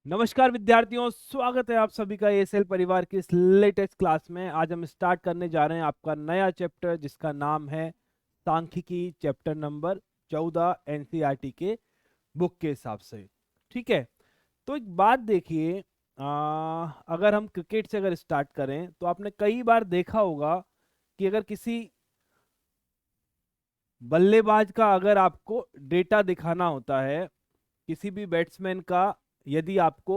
नमस्कार विद्यार्थियों, स्वागत है आप सभी का एएसएल परिवार की इस लेटेस्ट क्लास में। आज हम स्टार्ट करने जा रहे हैं आपका नया चैप्टर जिसका नाम है सांख्यिकी, चैप्टर नंबर 14 एनसीईआरटी के बुक के हिसाब से। ठीक है, तो एक बात देखिए, अगर हम क्रिकेट से अगर स्टार्ट करें तो आपने कई बार देखा होगा कि अगर किसी बल्लेबाज का अगर आपको डेटा दिखाना होता है, किसी भी बैट्समैन का, यदि आपको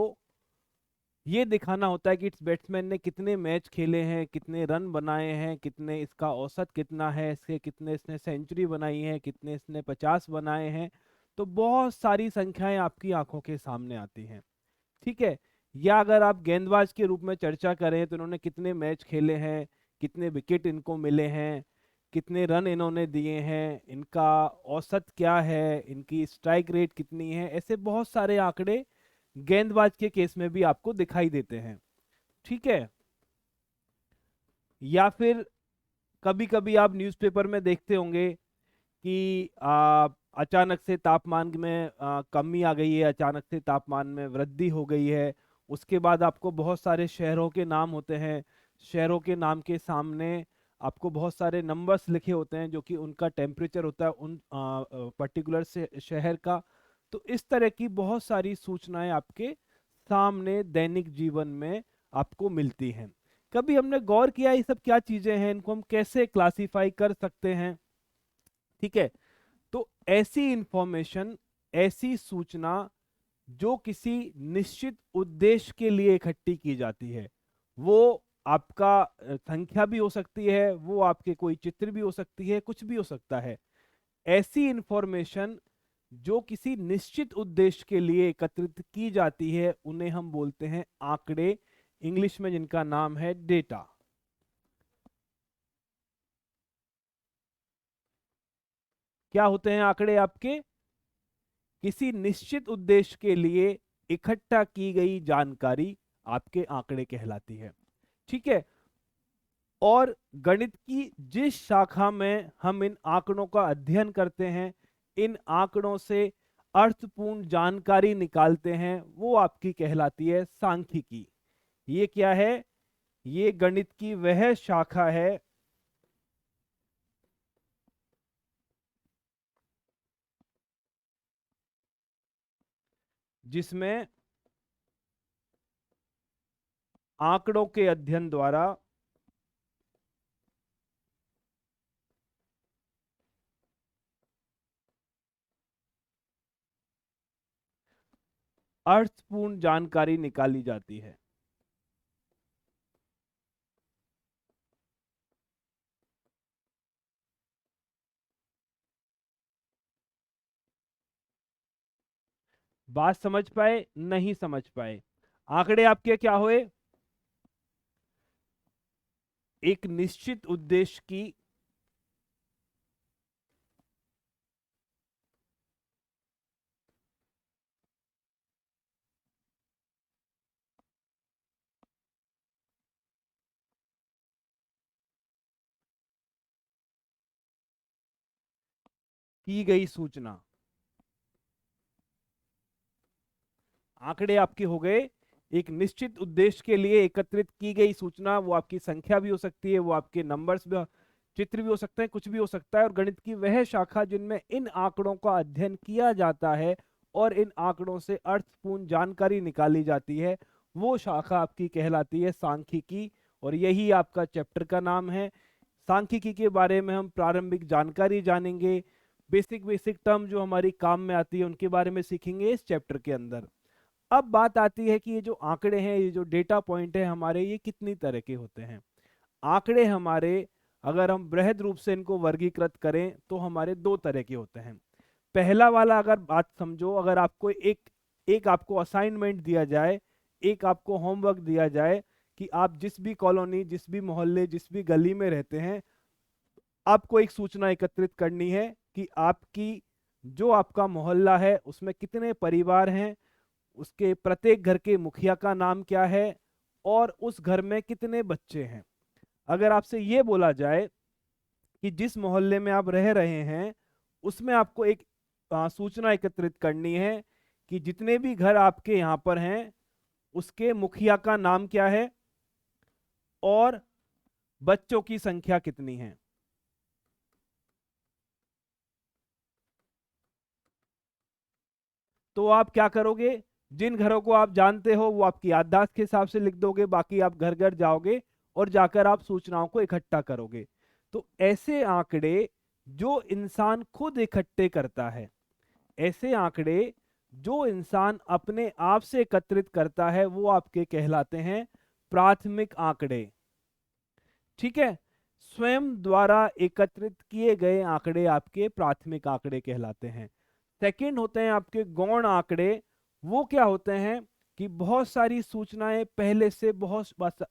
ये दिखाना होता है कि इस बैट्समैन ने कितने मैच खेले हैं, कितने रन बनाए हैं, कितने इसका औसत कितना है, इसके कितने इसने सेंचुरी बनाई है, कितने इसने 50 बनाए हैं, तो बहुत सारी संख्याएं आपकी आंखों के सामने आती हैं। ठीक है, या अगर आप गेंदबाज के रूप में चर्चा करें तो इन्होंने कितने मैच खेले हैं, कितने विकेट इनको मिले हैं, कितने रन इन्होंने दिए हैं, इनका औसत क्या है, इनकी स्ट्राइक रेट कितनी है, ऐसे बहुत सारे आंकड़े गेंदबाज के केस में भी आपको दिखाई देते हैं। ठीक है, या फिर कभी कभी आप न्यूज़पेपर में देखते होंगे कि अचानक से तापमान में कमी आ गई है, अचानक से तापमान में वृद्धि हो गई है। उसके बाद आपको बहुत सारे शहरों के नाम होते हैं, शहरों के नाम के सामने आपको बहुत सारे नंबर्स लिखे होते हैं जो कि उनका टेम्परेचर होता है उन पर्टिकुलर से शहर का। तो इस तरह की बहुत सारी सूचनाएं आपके सामने दैनिक जीवन में आपको मिलती हैं। कभी हमने गौर किया ये सब क्या चीजें हैं, इनको हम कैसे क्लासिफाई कर सकते हैं? ठीक है, तो ऐसी इंफॉर्मेशन, ऐसी सूचना जो किसी निश्चित उद्देश्य के लिए इकट्ठी की जाती है, वो आपका संख्या भी हो सकती है, वो आपके कोई चित्र भी हो सकती है, कुछ भी हो सकता है। ऐसी इंफॉर्मेशन जो किसी निश्चित उद्देश्य के लिए एकत्रित की जाती है उन्हें हम बोलते हैं आंकड़े, इंग्लिश में जिनका नाम है डेटा। क्या होते हैं आंकड़े? आपके किसी निश्चित उद्देश्य के लिए इकट्ठा की गई जानकारी आपके आंकड़े कहलाती है। ठीक है, और गणित की जिस शाखा में हम इन आंकड़ों का अध्ययन करते हैं, इन आंकड़ों से अर्थपूर्ण जानकारी निकालते हैं, वो आपकी कहलाती है सांख्यिकी। ये क्या है? ये गणित की वह शाखा है जिसमें आंकड़ों के अध्ययन द्वारा अर्थपूर्ण जानकारी निकाली जाती है। बात समझ पाए? नहीं समझ पाए? आंकड़े आपके क्या हुए? एक निश्चित उद्देश्य की गई सूचना। आंकड़े आपके हो गए एक निश्चित उद्देश्य के लिए एकत्रित की गई सूचना। वो आपकी संख्या भी हो सकती है, वो आपके नंबर्स भी, चित्र भी हो सकते हैं, कुछ भी हो सकता है। और गणित की वह शाखा जिनमें इन आंकड़ों का अध्ययन किया जाता है और इन आंकड़ों से अर्थपूर्ण जानकारी निकाली जाती है, वो शाखा आपकी कहलाती है सांख्यिकी। और यही आपका चैप्टर का नाम है। सांख्यिकी के बारे में हम प्रारंभिक जानकारी जानेंगे, बेसिक बेसिक टर्म जो हमारी काम में आती है उनके बारे में सीखेंगे इस चैप्टर के अंदर। अब बात आती है कि ये जो आंकड़े हैं, ये जो डेटा पॉइंट है हमारे, ये कितनी तरह के होते हैं। आंकड़े हमारे, अगर हम बृहद रूप से इनको वर्गीकृत करें तो हमारे दो तरह के होते हैं। पहला वाला अगर बात समझो, अगर आपको एक एक आपको असाइनमेंट दिया जाए, एक आपको होमवर्क दिया जाए कि आप जिस भी कॉलोनी, जिस भी मोहल्ले, जिस भी गली में रहते हैं, आपको एक सूचना एकत्रित करनी है कि आपकी जो आपका मोहल्ला है उसमें कितने परिवार हैं, उसके प्रत्येक घर के मुखिया का नाम क्या है और उस घर में कितने बच्चे हैं। अगर आपसे ये बोला जाए कि जिस मोहल्ले में आप रह रहे हैं उसमें आपको एक सूचना एकत्रित करनी है कि जितने भी घर आपके यहाँ पर हैं उसके मुखिया का नाम क्या है और बच्चों की संख्या कितनी है। तो आप क्या करोगे, जिन घरों को आप जानते हो वो आपकी याददाश्त के हिसाब से लिख दोगे, बाकी आप घर घर जाओगे और जाकर आप सूचनाओं को इकट्ठा करोगे। तो ऐसे आंकड़े जो इंसान खुद इकट्ठे करता है, ऐसे आंकड़े जो इंसान अपने आप से एकत्रित करता है, वो आपके कहलाते हैं प्राथमिक आंकड़े। ठीक है, स्वयं द्वारा एकत्रित किए गए आंकड़े आपके प्राथमिक आंकड़े कहलाते हैं। सेकंड होते हैं आपके गौण आंकड़े। वो क्या होते हैं कि बहुत सारी सूचनाएं पहले से बहुत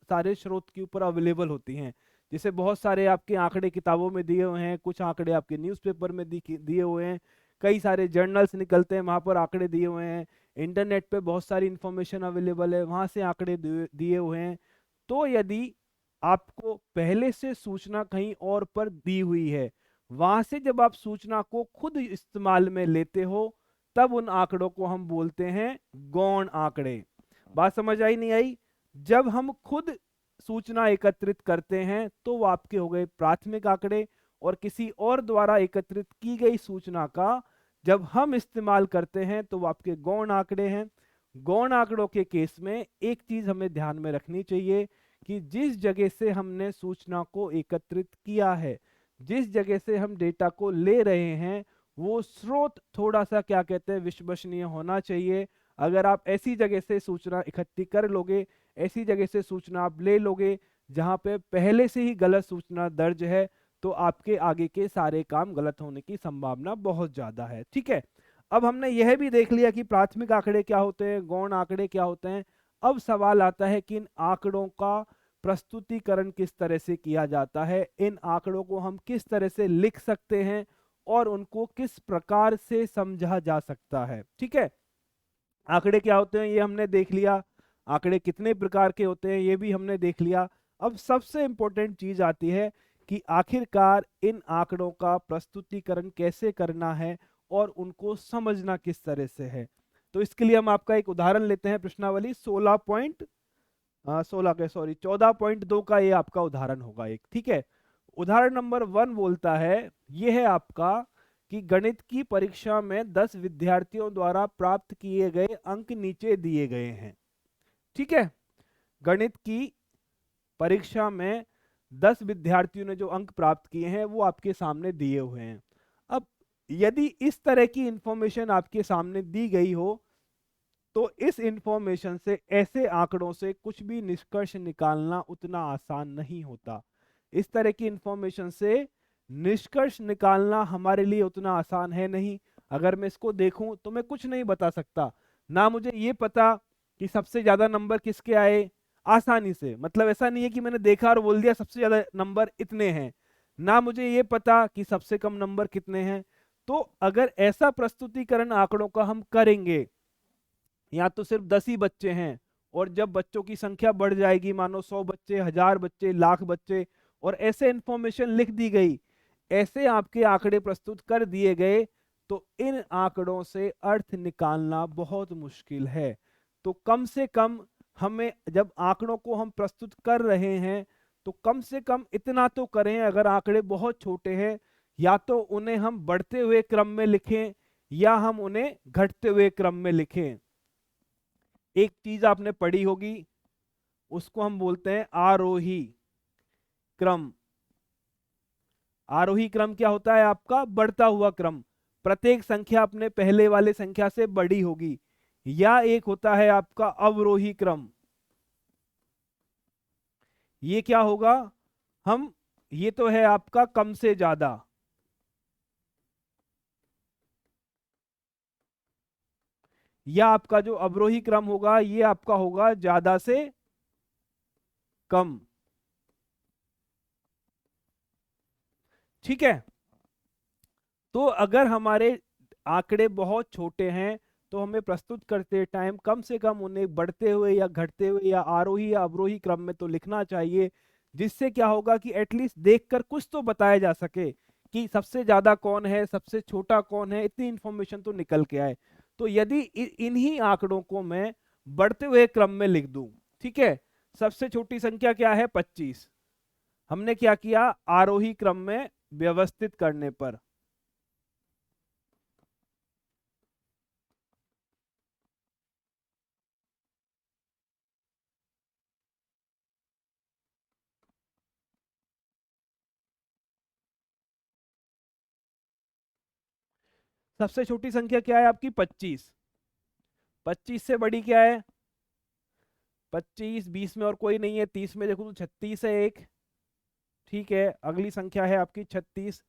सारे स्रोत के ऊपर अवेलेबल होती हैं। जैसे बहुत सारे आपके आंकड़े किताबों में दिए हुए हैं, कुछ आंकड़े आपके न्यूज़पेपर में दिए हुए हैं, कई सारे जर्नल्स निकलते हैं, वहां पर आंकड़े दिए हुए हैं, इंटरनेट पे बहुत सारी इंफॉर्मेशन अवेलेबल है, वहां से आंकड़े दिए हुए हैं। तो यदि आपको पहले से सूचना कहीं और पर दी हुई है, वहां से जब आप सूचना को खुद इस्तेमाल में लेते हो, तब उन आंकड़ों को हम बोलते हैं गौण आंकड़े। बात समझ आई नहीं आई? जब हम खुद सूचना एकत्रित करते हैं तो वो आपके हो गए प्राथमिक आंकड़े, और किसी और द्वारा एकत्रित की गई सूचना का जब हम इस्तेमाल करते हैं तो वो आपके गौण आंकड़े हैं। गौण आंकड़ों के केस में एक चीज हमें ध्यान में रखनी चाहिए कि जिस जगह से हमने सूचना को एकत्रित किया है, जिस जगह से हम डेटा को ले रहे हैं, वो स्रोत थोड़ा सा क्या कहते हैं विश्वसनीय होना चाहिए। अगर आप ऐसी जगह से सूचना इकट्ठी कर लोगे, ऐसी जगह से सूचना आप ले लोगे जहां पे पहले से ही गलत सूचना दर्ज है, तो आपके आगे के सारे काम गलत होने की संभावना बहुत ज्यादा है। ठीक है, अब हमने यह भी देख लिया कि प्राथमिक आंकड़े क्या होते हैं, गौण आंकड़े क्या होते हैं। अब सवाल आता है कि इन आंकड़ों का प्रस्तुतिकरण किस तरह से किया जाता है, इन आंकड़ों को हम किस तरह से लिख सकते हैं और उनको किस प्रकार से समझा जा सकता है। ठीक है, आंकड़े क्या होते हैं ये हमने देख लिया, आंकड़े कितने प्रकार के होते हैं ये भी हमने देख लिया। अब सबसे इंपॉर्टेंट चीज आती है कि आखिरकार इन आंकड़ों का प्रस्तुतिकरण कैसे करना है और उनको समझना किस तरह से है। तो इसके लिए हम आपका एक उदाहरण लेते हैं, प्रश्नावली 14.2 का ये आपका उदाहरण होगा एक। ठीक है, उदाहरण नंबर 1 बोलता है, ये है आपका कि गणित की परीक्षा में 10 विद्यार्थियों द्वारा प्राप्त किए गए अंक नीचे दिए गए हैं। ठीक है, गणित की परीक्षा में 10 विद्यार्थियों ने जो अंक प्राप्त किए हैं वो आपके सामने दिए हुए हैं। अब यदि इस तरह की इंफॉर्मेशन आपके सामने दी गई हो तो इस इंफॉर्मेशन से, ऐसे आंकड़ों से कुछ भी निष्कर्ष निकालना उतना आसान नहीं होता। इस तरह की इंफॉर्मेशन से निष्कर्ष निकालना हमारे लिए उतना आसान है नहीं। अगर मैं इसको देखूं तो मैं कुछ नहीं बता सकता, ना मुझे ये पता कि सबसे ज्यादा नंबर किसके आए आसानी से, मतलब ऐसा नहीं है कि मैंने देखा और बोल दिया सबसे ज्यादा नंबर इतने हैं, ना मुझे ये पता कि सबसे कम नंबर कितने हैं। तो अगर ऐसा प्रस्तुतिकरण आंकड़ों का हम करेंगे, या तो सिर्फ 10 ही बच्चे हैं और जब बच्चों की संख्या बढ़ जाएगी, मानो 100 बच्चे, 1000 बच्चे, लाख बच्चे, और ऐसे इंफॉर्मेशन लिख दी गई, ऐसे आपके आंकड़े प्रस्तुत कर दिए गए, तो इन आंकड़ों से अर्थ निकालना बहुत मुश्किल है। तो कम से कम हमें, जब आंकड़ों को हम प्रस्तुत कर रहे हैं, तो कम से कम इतना तो करें, अगर आंकड़े बहुत छोटे हैं या तो उन्हें हम बढ़ते हुए क्रम में लिखें या हम उन्हें घटते हुए क्रम में लिखें। एक चीज आपने पढ़ी होगी, उसको हम बोलते हैं आरोही क्रम। आरोही क्रम क्या होता है? आपका बढ़ता हुआ क्रम, प्रत्येक संख्या अपने पहले वाले संख्या से बड़ी होगी। या एक होता है आपका अवरोही क्रम। ये क्या होगा? हम, ये तो है आपका कम से ज्यादा, या आपका जो अवरोही क्रम होगा ये आपका होगा ज्यादा से कम। ठीक है, तो अगर हमारे आंकड़े बहुत छोटे हैं तो हमें प्रस्तुत करते टाइम कम से कम उन्हें बढ़ते हुए या घटते हुए या आरोही या अवरोही क्रम में तो लिखना चाहिए, जिससे क्या होगा कि एटलीस्ट देखकर कुछ तो बताया जा सके कि सबसे ज्यादा कौन है, सबसे छोटा कौन है, इतनी इंफॉर्मेशन तो निकल के आए। तो यदि इन्हीं आंकड़ों को मैं बढ़ते हुए क्रम में लिख दूं। ठीक है, सबसे छोटी संख्या क्या है? 25। हमने क्या किया? आरोही क्रम में व्यवस्थित करने पर। सबसे छोटी संख्या क्या है आपकी? 25। 25 से बड़ी क्या है? 25, 20 में और कोई नहीं है, 30 में देखो तो 36 है एक। ठीक है, अगली संख्या है आपकी 36।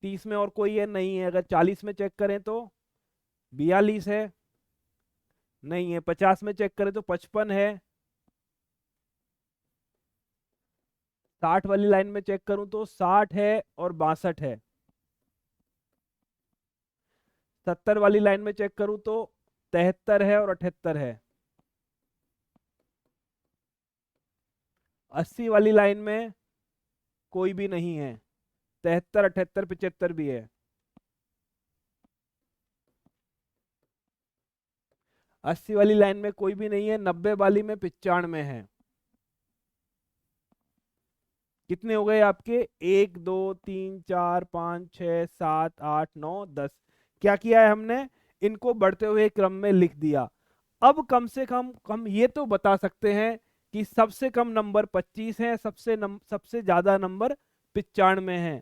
30 में और कोई है? नहीं है। अगर 40 में चेक करें तो 42 है, नहीं है। 50 में चेक करें तो 55 है। 60 वाली लाइन में चेक करूं तो 60 है और 62 है। 70 वाली लाइन में चेक करूं तो 73 है और 78 है। 80 वाली लाइन में कोई भी नहीं है। 73, 78, 75 भी है। 80 वाली लाइन में कोई भी नहीं है। 90 वाली में 95 है। कितने हो गए आपके? 1 2 3 4 5 6 7 8 9 10। क्या किया है हमने? इनको बढ़ते हुए क्रम में लिख दिया। अब कम से कम हम ये तो बता सकते हैं कि सबसे कम नंबर 25 है, सबसे ज्यादा नंबर 95 है।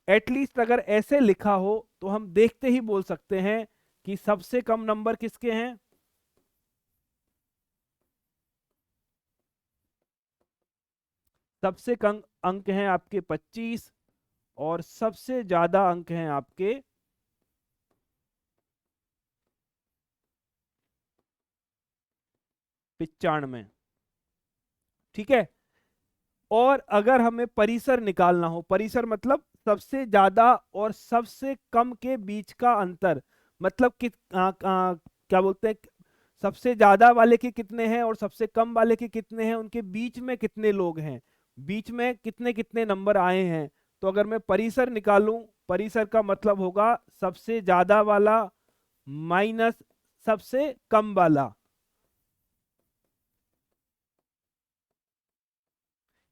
एटलीस्ट अगर ऐसे लिखा हो तो हम देखते ही बोल सकते हैं कि सबसे कम नंबर किसके हैं? सबसे कम अंक हैं आपके 25 और सबसे ज्यादा अंक हैं आपके 95। ठीक है, और अगर हमें परिसर निकालना हो, परिसर मतलब सबसे ज्यादा और सबसे कम के बीच का अंतर, मतलब क्या बोलते हैं, सबसे ज्यादा वाले के कितने हैं और सबसे कम वाले के कितने हैं, उनके बीच में कितने लोग हैं, बीच में कितने कितने नंबर आए हैं। तो अगर मैं परिसर निकालूं, परिसर का मतलब होगा सबसे ज्यादा वाला माइनस सबसे कम वाला।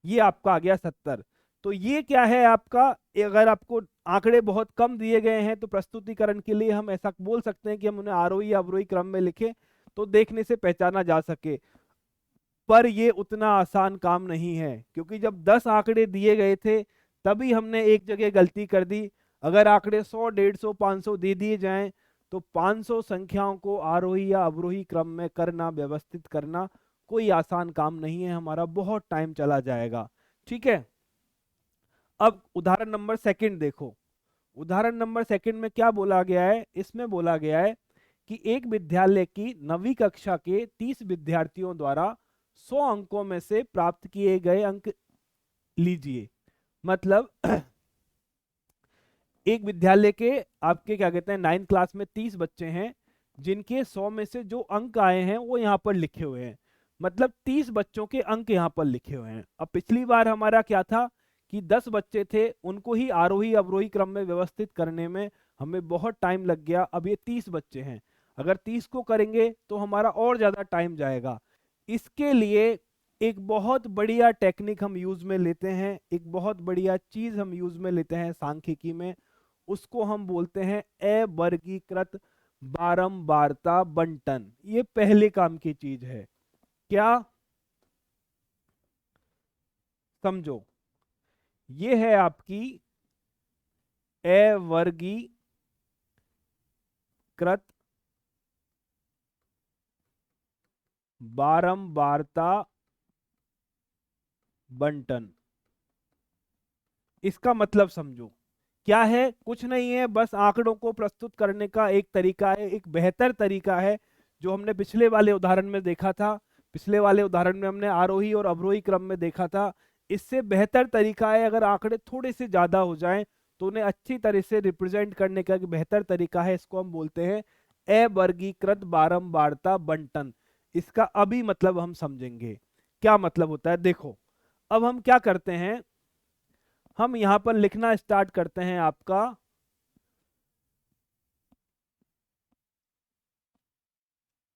ये आपका आ गया 70। तो ये क्या है आपका? अगर आपको आंकड़े बहुत कम दिए गए हैं तो प्रस्तुतिकरण के लिए हम ऐसा बोल सकते हैं कि हम उन्हें आरोही या अवरोही क्रम में लिखें तो देखने से पहचाना जा सके। पर ये उतना आसान काम नहीं है, क्योंकि जब 10 आंकड़े दिए गए थे तभी हमने एक जगह गलती कर दी। अगर आंकड़े 100, 150, 500 दे दिए जाएं तो 500 संख्याओं को आरोही या अवरोही क्रम में करना, व्यवस्थित करना कोई आसान काम नहीं है, हमारा बहुत टाइम चला जाएगा। ठीक है, अब उदाहरण नंबर सेकंड देखो। उदाहरण नंबर सेकंड में क्या बोला गया है? इसमें बोला गया है कि एक विद्यालय की 9वीं कक्षा के 30 विद्यार्थियों द्वारा 100 अंकों में से प्राप्त किए गए अंक लीजिए। मतलब एक विद्यालय के आपके क्या कहते हैं 9th क्लास में 30 बच्चे हैं, जिनके 100 में से जो अंक आए हैं वो यहाँ पर लिखे हुए हैं। मतलब 30 बच्चों के अंक यहाँ पर लिखे हुए हैं। अब पिछली बार हमारा क्या था कि 10 बच्चे थे, उनको ही आरोही अवरोही क्रम में व्यवस्थित करने में हमें बहुत टाइम लग गया। अब ये 30 बच्चे हैं, अगर 30 को करेंगे तो हमारा और ज्यादा टाइम जाएगा। इसके लिए एक बहुत बढ़िया टेक्निक हम यूज में लेते हैं, एक बहुत बढ़िया चीज हम यूज में लेते हैं सांख्यिकी में। उसको हम बोलते हैं अवर्गीकृत बारंबारता बंटन। ये पहले काम की चीज है। क्या? समझो, ये है आपकी अवर्गीकृत बारंबारता बंटन। इसका मतलब समझो क्या है? कुछ नहीं है, बस आंकड़ों को प्रस्तुत करने का एक तरीका है, एक बेहतर तरीका है जो हमने पिछले वाले उदाहरण में देखा था। पिछले वाले उदाहरण में हमने आरोही और अवरोही क्रम में देखा था। इससे बेहतर तरीका है, अगर आंकड़े थोड़े से ज्यादा हो जाएं तो उन्हें अच्छी तरह से रिप्रेजेंट करने का एक बेहतर तरीका है। इसको हम बोलते हैं अवर्गीकृत बारंबारता बंटन। इसका अभी मतलब हम समझेंगे क्या मतलब होता है। देखो, अब हम क्या करते हैं, हम यहां पर लिखना स्टार्ट करते हैं आपका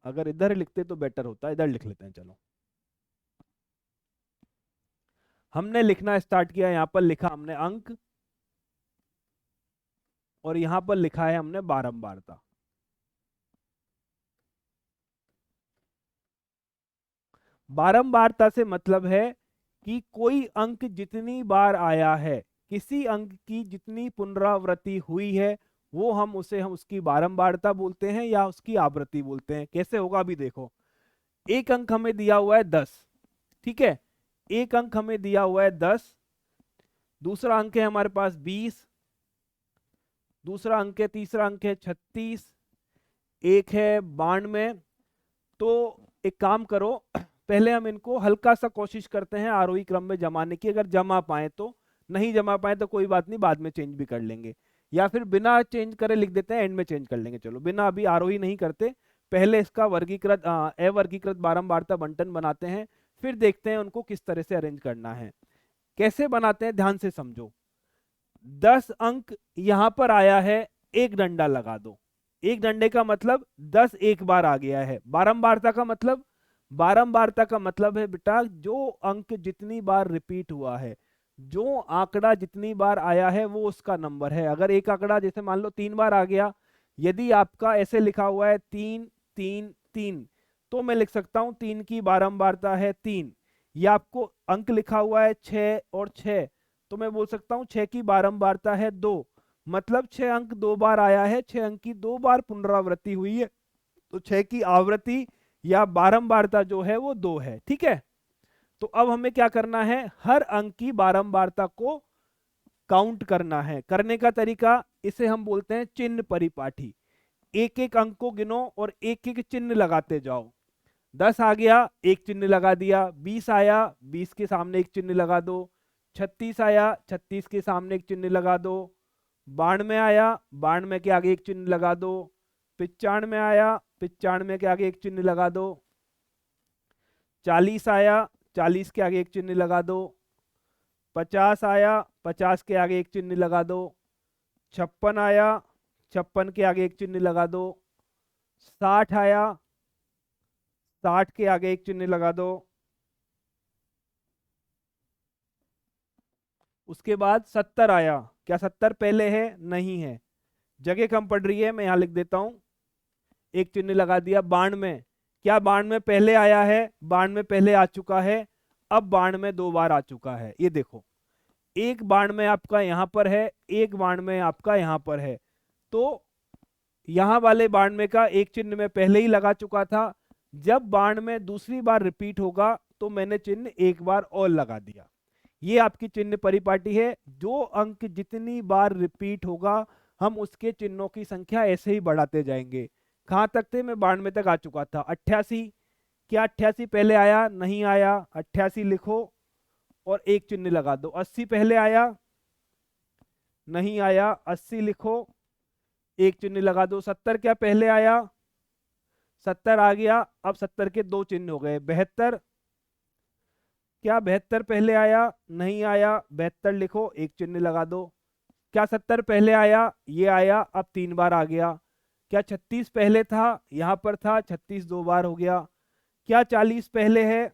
अगर इधर लिखते तो बेटर होता, इधर लिख लेते हैं। चलो, हमने लिखना स्टार्ट किया, यहां पर लिखा हमने अंक, और यहां पर लिखा है हमने बारंबारता। बारंबारता से मतलब है कि कोई अंक जितनी बार आया है, किसी अंक की जितनी पुनरावृत्ति हुई है, वो हम उसकी बारंबारता बोलते हैं या उसकी आवृत्ति बोलते हैं। कैसे होगा अभी देखो, एक अंक हमें दिया हुआ है 10, ठीक है, एक अंक हमें दिया हुआ है 10, दूसरा अंक है हमारे पास 20, दूसरा अंक है, तीसरा अंक है 36, एक है 92। तो एक काम करो, पहले हम इनको हल्का सा कोशिश करते हैं आरोही क्रम में जमाने की, अगर जमा पाए तो, नहीं जमा पाए तो कोई बात नहीं, बाद में चेंज भी कर लेंगे, या फिर बिना चेंज करे लिख देते हैं, एंड में चेंज कर लेंगे। चलो, बिना अभी आरोही नहीं करते, पहले इसका वर्गीकृत अवर्गीकृत बारंबारता बंटन बनाते हैं, फिर देखते हैं उनको किस तरह से अरेंज करना है। कैसे बनाते हैं ध्यान से समझो। 10 अंक यहां पर आया है, एक डंडा लगा दो, एक डंडे का मतलब 10 एक बार आ गया है। बारंबारता का मतलब, बारंबारता का मतलब है बेटा जो अंक जितनी बार रिपीट हुआ है, जो आंकड़ा जितनी बार आया है वो उसका नंबर है। अगर एक आंकड़ा जैसे मान लो 3 बार आ गया, यदि आपका ऐसे लिखा हुआ है 3 3 3, तो मैं लिख सकता हूं 3 की बारंबारता है 3। या आपको अंक लिखा हुआ है 6 और 6, तो मैं बोल सकता हूं 6 की बारंबारता है 2, मतलब 6 अंक 2 बार आया है, 6 अंक की 2 बार पुनरावृत्ति हुई है, तो 6 की आवृत्ति या बारंबारता जो है वो 2 है। ठीक है, तो अब हमें क्या करना है, हर अंक की बारंबारता को काउंट करना है। करने का तरीका, इसे हम बोलते हैं चिन्ह परिपाठी। एक एक अंक को गिनो और एक एक चिन्ह लगाते जाओ। 10 आ गया, एक चिन्ह लगा दिया, 20 आया, 20 के सामने एक चिन्ह लगा दो, 36 आया, 36 के सामने एक चिन्ह लगा दो, 92 आया, 92 के आगे एक चिन्ह लगा दो, 95 आया, 95 के आगे एक चिन्ह लगा दो, 40 आया, 40 के आगे एक चिन्ह लगा दो, 50 आया, 50 के आगे एक चिन्ह लगा दो, 56 आया, 56 के आगे एक चिन्ह लगा दो, 60 आया, 60 के आगे एक चिन्ह लगा दो, उसके बाद 70 आया। क्या 70 पहले है? नहीं है, जगह कम पड़ रही है, मैं यहां लिख देता हूं, एक चिन्ह लगा दिया। 92, क्या 92 पहले आया है? 92 पहले आ चुका है, अब 92 2 बार आ चुका है। ये देखो, एक 92 आपका यहां पर है, एक 92 आपका यहां पर है, तो यहां वाले 92 का एक चिन्ह मैं पहले ही लगा चुका था। जब 92 दूसरी बार रिपीट होगा तो मैंने चिन्ह एक बार और लगा दिया। ये आपकी चिन्ह परिपाटी है। जो अंक जितनी बार रिपीट होगा, हम उसके चिन्हों की संख्या ऐसे ही बढ़ाते जाएंगे। कहां तक थे? मैं 92 तक आ चुका था। 88, क्या 88 पहले आया? नहीं आया, 88 लिखो और एक चिन्ह लगा दो। 80 पहले आया? नहीं आया, 80 लिखो, एक चिन्ह लगा दो। 70 क्या पहले आया? 70 आ गया, अब 70 के दो चिन्ह हो गए। 72, क्या 72 पहले आया? नहीं आया, 72 लिखो, एक चिन्ह लगा दो। क्या 70 पहले आया? ये आया, अब 3 बार आ गया। क्या 36 पहले था? यहां पर था, 36 2 बार हो गया। क्या 40 पहले है?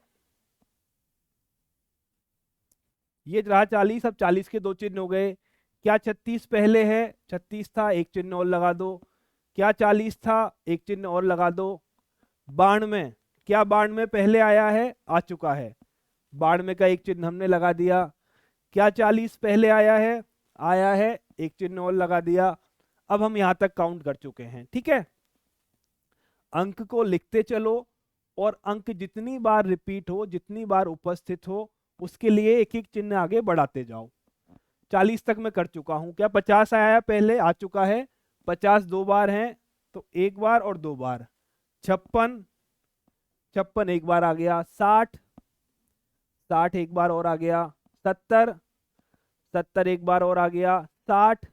ये रहा 40, अब 40 के दो चिन्ह हो गए। क्या 36 पहले है? 36 था, एक चिन्ह और लगा दो। क्या 40 था? एक चिन्ह और लगा दो। 92, क्या 92 पहले आया है? आ चुका है, 92 का एक चिन्ह हमने लगा दिया। क्या 40 पहले आया है? आया है, एक चिन्ह और लगा दिया। अब हम यहां तक काउंट कर चुके हैं। ठीक है, अंक को लिखते चलो और अंक जितनी बार रिपीट हो, जितनी बार उपस्थित हो, उसके लिए एक एक चिन्ह आगे बढ़ाते जाओ। 40 तक मैं कर चुका हूं। क्या 50 आया पहले? आ चुका है, 50 2 बार हैं, तो एक बार और 2 बार। 56, 56 एक बार आ गया। 60, 60 एक बार और आ गया। 70, 70 एक बार और आ गया। 60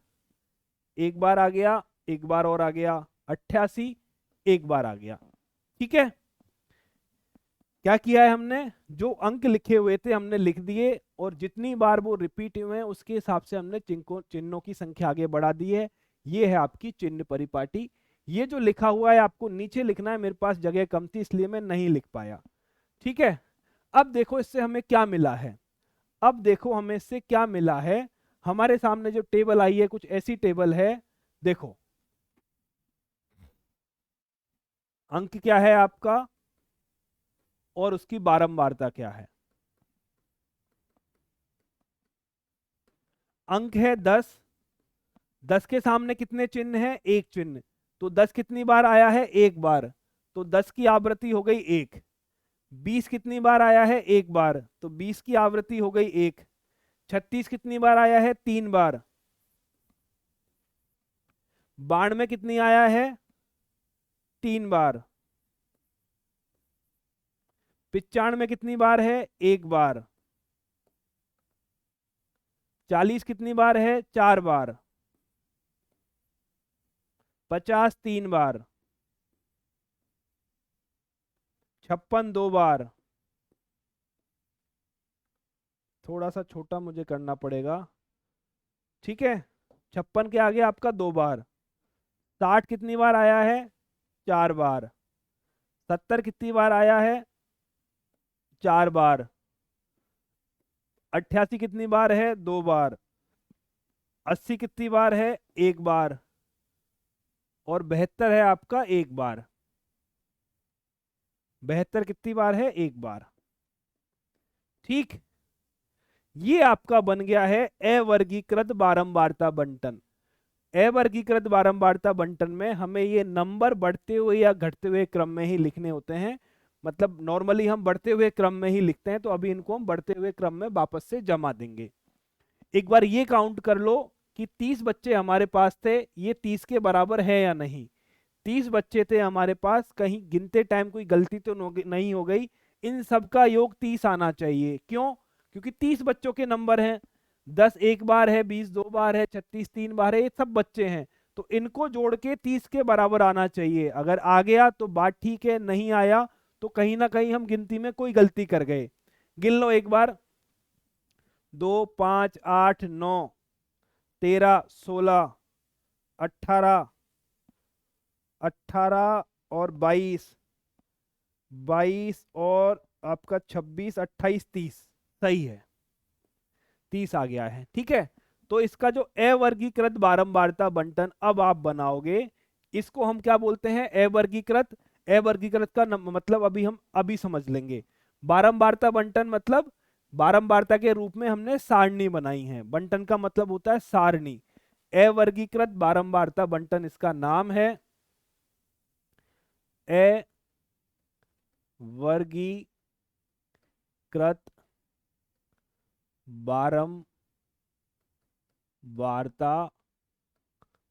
एक बार आ गया, एक बार और आ गया। 88 एक बार आ गया। ठीक है, क्या किया है हमने? जो अंक लिखे हुए थे हमने लिख दिए, और जितनी बार वो रिपीट हुए हैं उसके हिसाब से हमने चिन्हों की संख्या आगे बढ़ा दी है। ये है आपकी चिन्ह परिपाटी। ये जो लिखा हुआ है आपको नीचे लिखना है, मेरे पास जगह कम थी इसलिए मैं नहीं लिख पाया। ठीक है, अब देखो इससे हमें क्या मिला है। अब देखो हमें इससे क्या मिला है। हमारे सामने जो टेबल आई है कुछ ऐसी टेबल है। देखो अंक क्या है आपका और उसकी बारंबारता क्या है। अंक है 10। 10 के सामने कितने चिन्ह हैं? एक चिन्ह। तो 10 कितनी बार आया है? एक बार। तो 10 की आवृत्ति हो गई एक। 20 कितनी बार आया है? एक बार। तो 20 की आवृत्ति हो गई एक। 36 कितनी बार आया है? 3 बार। 92 कितनी आया है? 3 बार। 95 कितनी बार है? एक बार। 40 कितनी बार है? 4 बार। 50 3 बार। 56 2 बार। थोड़ा सा छोटा मुझे करना पड़ेगा। ठीक है, 56 के आगे आपका 2 बार। 60 कितनी बार आया है? 4 बार। 70 कितनी बार आया है? 4 बार। 88 कितनी बार है? 2 बार। 80 कितनी बार है? एक बार। और 72 है आपका एक बार। 72 कितनी बार है? एक बार। ठीक, ये आपका बन गया है अवर्गीकृत बारंबारता बंटन। अवर्गीकृत बारंबारता बंटन में हमें ये नंबर बढ़ते हुए या घटते हुए क्रम में ही लिखने होते हैं। मतलब नॉर्मली हम बढ़ते हुए क्रम में ही लिखते हैं, तो अभी इनको हम बढ़ते हुए क्रम में वापस से जमा देंगे। एक बार ये काउंट कर लो कि 30 बच्चे हमारे पास थे, ये 30 के बराबर है या नहीं। 30 बच्चे थे हमारे पास, कहीं गिनते टाइम कोई गलती तो नहीं हो गई। इन सब का योग 30 आना चाहिए। क्यों? क्योंकि 30 बच्चों के नंबर हैं। 10 एक बार है, 20 2 बार है, 36 3 बार है, ये सब बच्चे हैं। तो इनको जोड़ के 30 के बराबर आना चाहिए। अगर आ गया तो बात ठीक है, नहीं आया तो कहीं ना कहीं हम गिनती में कोई गलती कर गए। गिन लो एक बार। 2 5 8 9 13 16 18 18 और 22। 22 और आपका 26 28 30। सही है, 30 आ गया है। ठीक है, तो इसका जो अवर्गीकृत बारंबारता बंटन अब आप बनाओगे, इसको हम क्या बोलते हैं? अवर्गीकृत। अवर्गीकृत का मतलब अभी समझ लेंगे। बारंबारता बंटन मतलब बारंबारता के रूप में हमने सारणी बनाई है। बंटन का मतलब होता है सारणी। अवर्गीकृत बारंबारता बंटन इसका नाम है। अवर्गीकृत बारंबारता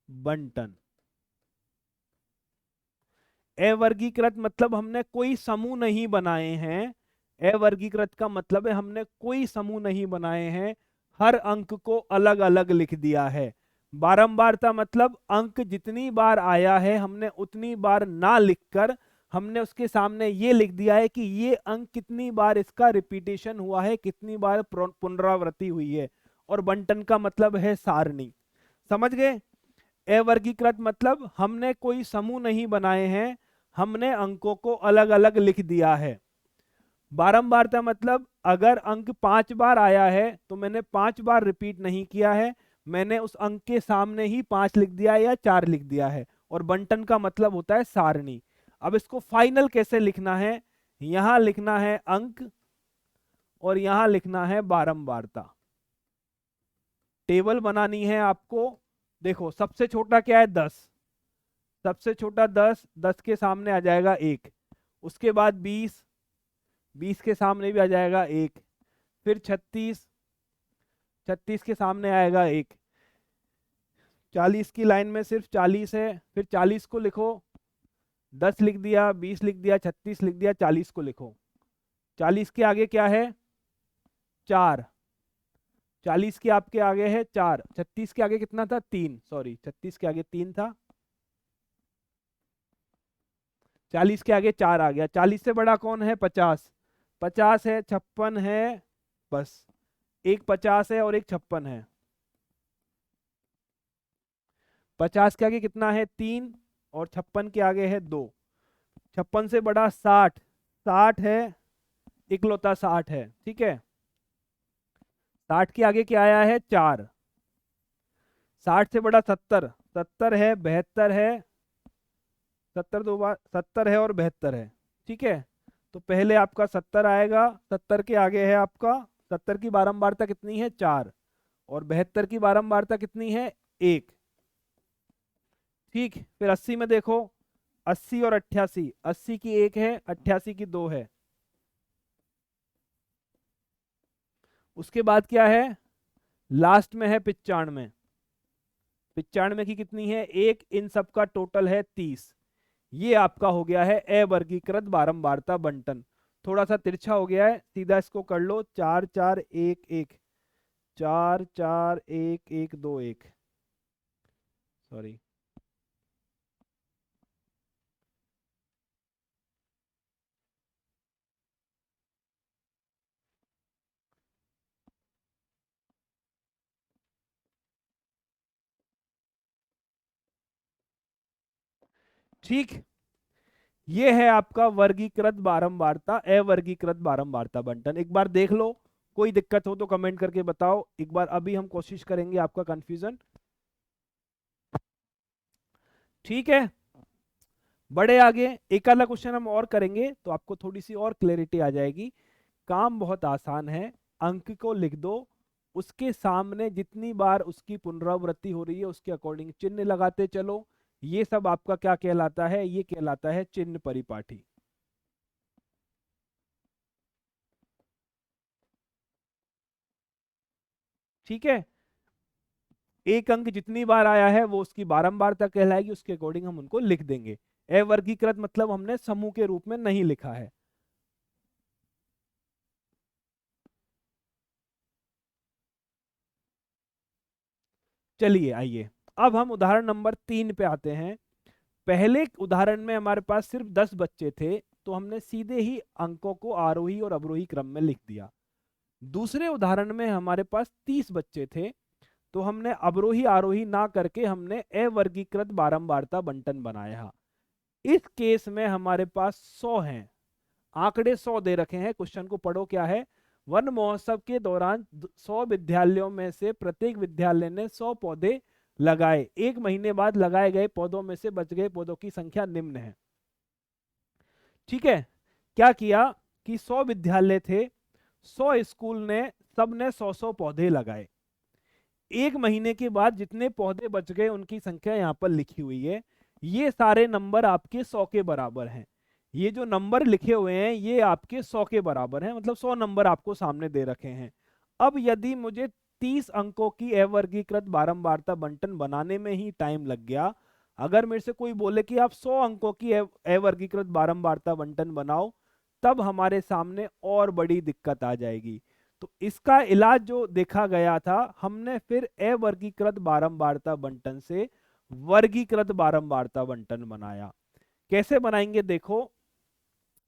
बंटन। अवर्गीकृत मतलब हमने कोई समूह नहीं बनाए हैं। अवर्गीकृत का मतलब है हमने कोई समूह नहीं बनाए हैं, हर अंक को अलग अलग लिख दिया है। बारंबारता मतलब अंक जितनी बार आया है हमने उतनी बार ना लिखकर हमने उसके सामने ये लिख दिया है कि ये अंक कितनी बार इसका रिपीटेशन हुआ है, कितनी बार पुनरावृत्ति हुई है। और बंटन का मतलब है सारणी। समझ गए? अवर्गीकृत मतलब हमने कोई समूह नहीं बनाए हैं, हमने अंकों को अलग अलग लिख दिया है। बारंबारता मतलब अगर अंक 5 बार आया है तो मैंने 5 बार रिपीट नहीं किया है, मैंने उस अंक के सामने ही 5 लिख दिया है या 4 लिख दिया है। और बंटन का मतलब होता है सारणी। अब इसको फाइनल कैसे लिखना है? यहां लिखना है अंक और यहां लिखना है बारंबारता। टेबल बनानी है आपको। देखो सबसे छोटा क्या है? 10। सबसे छोटा 10। 10 के सामने आ जाएगा एक। उसके बाद 20। 20 के सामने भी आ जाएगा एक। फिर 36। 36 के सामने आएगा एक। 40 की लाइन में सिर्फ 40 है, फिर 40 को लिखो। 10 लिख दिया, 20 लिख दिया, 36 लिख दिया, 40 को लिखो। 40 के आगे क्या है? 4। 40 के आपके आगे है 4। 36 के आगे कितना था? 3। सॉरी, 36 के आगे 3 था। 40 के आगे 4 आ गया। 40 से बड़ा कौन है? 50। 50 है, 56 है, बस एक 50 है और एक 56 है। 50 के आगे कितना है? 3 और 56 के आगे है 2। 56 से बड़ा 60, 60 है, इकलौता 60 है, ठीक है। 60 के आगे क्या आया है? 4। 60 से बड़ा 70, 70 है, 72 है, 70 दो बार 70 है और 72 है, ठीक है। तो पहले आपका 70 आएगा, 70 के आगे है आपका, 70 की बारंबारता कितनी है? 4। और 72 की बारंबारता कितनी है? 1। ठीक, फिर 80 में देखो, 80 और 88, 80 की 1 है, 88 की 2 है। उसके बाद क्या है? लास्ट में है 95। 95 की कितनी है? 1। इन सब का टोटल है 30। ये आपका हो गया है अवर्गीकृत बारंबारता बंटन। थोड़ा सा तिरछा हो गया है, सीधा इसको कर लो, 4 4 1 1, 4 4 1 1 2 1, सॉरी। ठीक, ये है आपका वर्गीकृत बारंबारता, अवर्गीकृत बारंबारता बंटन। एक बार देख लो, कोई दिक्कत हो तो कमेंट करके बताओ। एक बार अभी हम कोशिश करेंगे आपका कंफ्यूजन, ठीक है। बड़े आगे एक आधा क्वेश्चन हम और करेंगे तो आपको थोड़ी सी और क्लैरिटी आ जाएगी। काम बहुत आसान है, अंक को लिख दो, उसके सामने जितनी बार उसकी पुनरावृत्ति हो रही है उसके अकॉर्डिंग चिन्ह लगाते चलो। ये सब आपका क्या कहलाता है? ये कहलाता है चिन्ह परिपाठी, ठीक है। एक अंक जितनी बार आया है वो उसकी बारंबारता कहलाएगी, उसके अकॉर्डिंग हम उनको लिख देंगे। अवर्गीकृत मतलब हमने समूह के रूप में नहीं लिखा है। चलिए आइए, अब हम उदाहरण नंबर 3 पे आते हैं। पहले उदाहरण में हमारे पास सिर्फ 10 बच्चे थे, तो हमने सीधे ही अंकों को आरोही और अवरोही क्रम में लिख दिया। दूसरे उदाहरण में हमारे पास 30 बच्चे थे, तो हमने अवरोही आरोही ना करके हमने अवर्गीकृत बारंबारता बंटन बनाया। इस केस में हमारे पास 100 हैं, आंकड़े 100 दे रखे हैं। क्वेश्चन को पढ़ो, क्या है? वन महोत्सव के दौरान 100 विद्यालयों में से प्रत्येक विद्यालय ने 100 पौधे लगाए। एक महीने बाद लगाए गए पौधों में से बच गए पौधों की संख्या निम्न है, ठीक है। क्या किया कि 100 विद्यालय थे, 100 स्कूल ने, सब ने 100 पौधे लगाए। एक महीने के बाद जितने पौधे बच गए उनकी संख्या यहाँ पर लिखी हुई है। ये सारे नंबर आपके 100 के बराबर हैं। ये जो नंबर लिखे हुए हैं ये आपके 100 के बराबर हैं, मतलब 100 नंबर आपको सामने दे रखे हैं। अब यदि मुझे 30 अंकों की अवर्गीकृत बारंबारता बंटन बनाने में ही टाइम लग गया, अगर मेरे से कोई बोले कि आप 100 अंकों की अवर्गीकृत बारंबारता बंटन बनाओ, तब हमारे सामने और बड़ी दिक्कत आ जाएगी। तो इसका इलाज जो देखा गया था, हमने फिर अवर्गीकृत बारंबारता बंटन से वर्गीकृत बारंबारता बंटन बनाया। कैसे बनाएंगे देखो,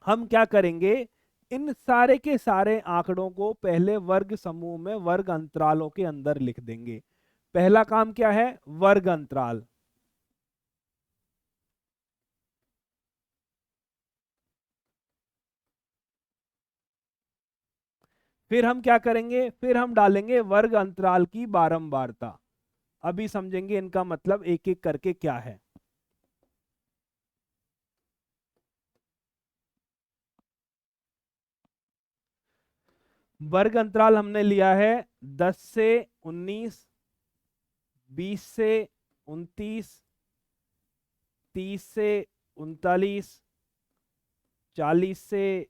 हम क्या करेंगे, इन सारे के सारे आंकड़ों को पहले वर्ग समूह में वर्ग अंतरालों के अंदर लिख देंगे। पहला काम क्या है? वर्ग अंतराल। फिर हम क्या करेंगे? फिर हम डालेंगे वर्ग अंतराल की बारंबारता। अभी समझेंगे इनका मतलब एक एक करके क्या है। वर्ग अंतराल हमने लिया है 10 से 19, 20 से 29, 30 से 39, 40 से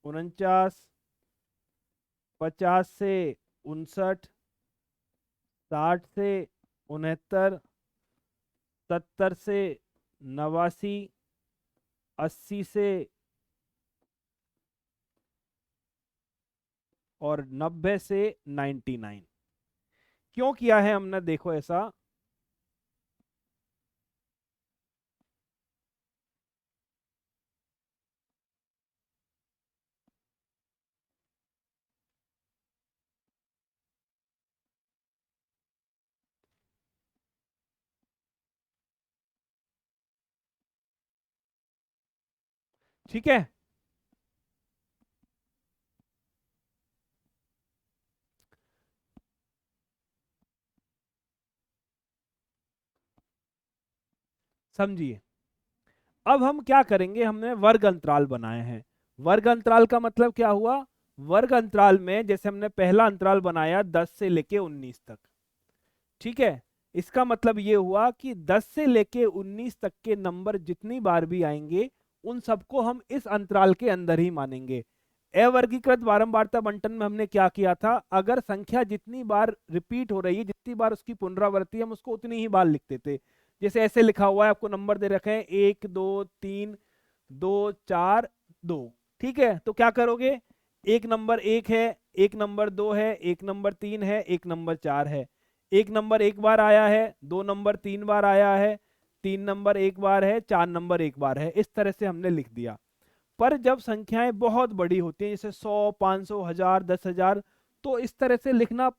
49, 50 से 59, 60 से 69, 70 से 89, 80 से और 90 से 99। क्यों किया है हमने देखो ऐसा? ठीक है। समझिए, अब हम क्या करेंगे, हमने वर्ग अंतराल बनाए हैं। वर्ग अंतराल का मतलब क्या हुआ, वर्ग अंतराल में जैसे हमने पहला अंतराल बनाया 10 से लेके 19 तक, ठीक है। इसका मतलब ये हुआ कि 10 से लेके 19 तक के नंबर जितनी बार भी आएंगे उन सबको हम इस अंतराल के अंदर ही मानेंगे। अवर्गीकृत बारंबारता बंटन में हमने क्या किया था, अगर संख्या जितनी बार रिपीट हो रही है, जितनी बार उसकी पुनरावृत्ति है, हम उसको उतनी ही बार लिखते थे। जैसे ऐसे लिखा हुआ है, आपको नंबर दे रखे हैं 1 2 3 2 4 2, ठीक है। तो क्या करोगे, एक नंबर 1 है, एक नंबर 2 है, एक नंबर 3 है, एक नंबर 4 है। एक नंबर एक बार आया है, दो नंबर 3 बार आया है, तीन नंबर एक बार है, चार नंबर एक बार है। इस तरह से हमने लिख दिया। पर जब संख्याएं बहुत बड़ी होती हैं, जैसे 100 500 1000 10,000, तो इस तरह से लिखना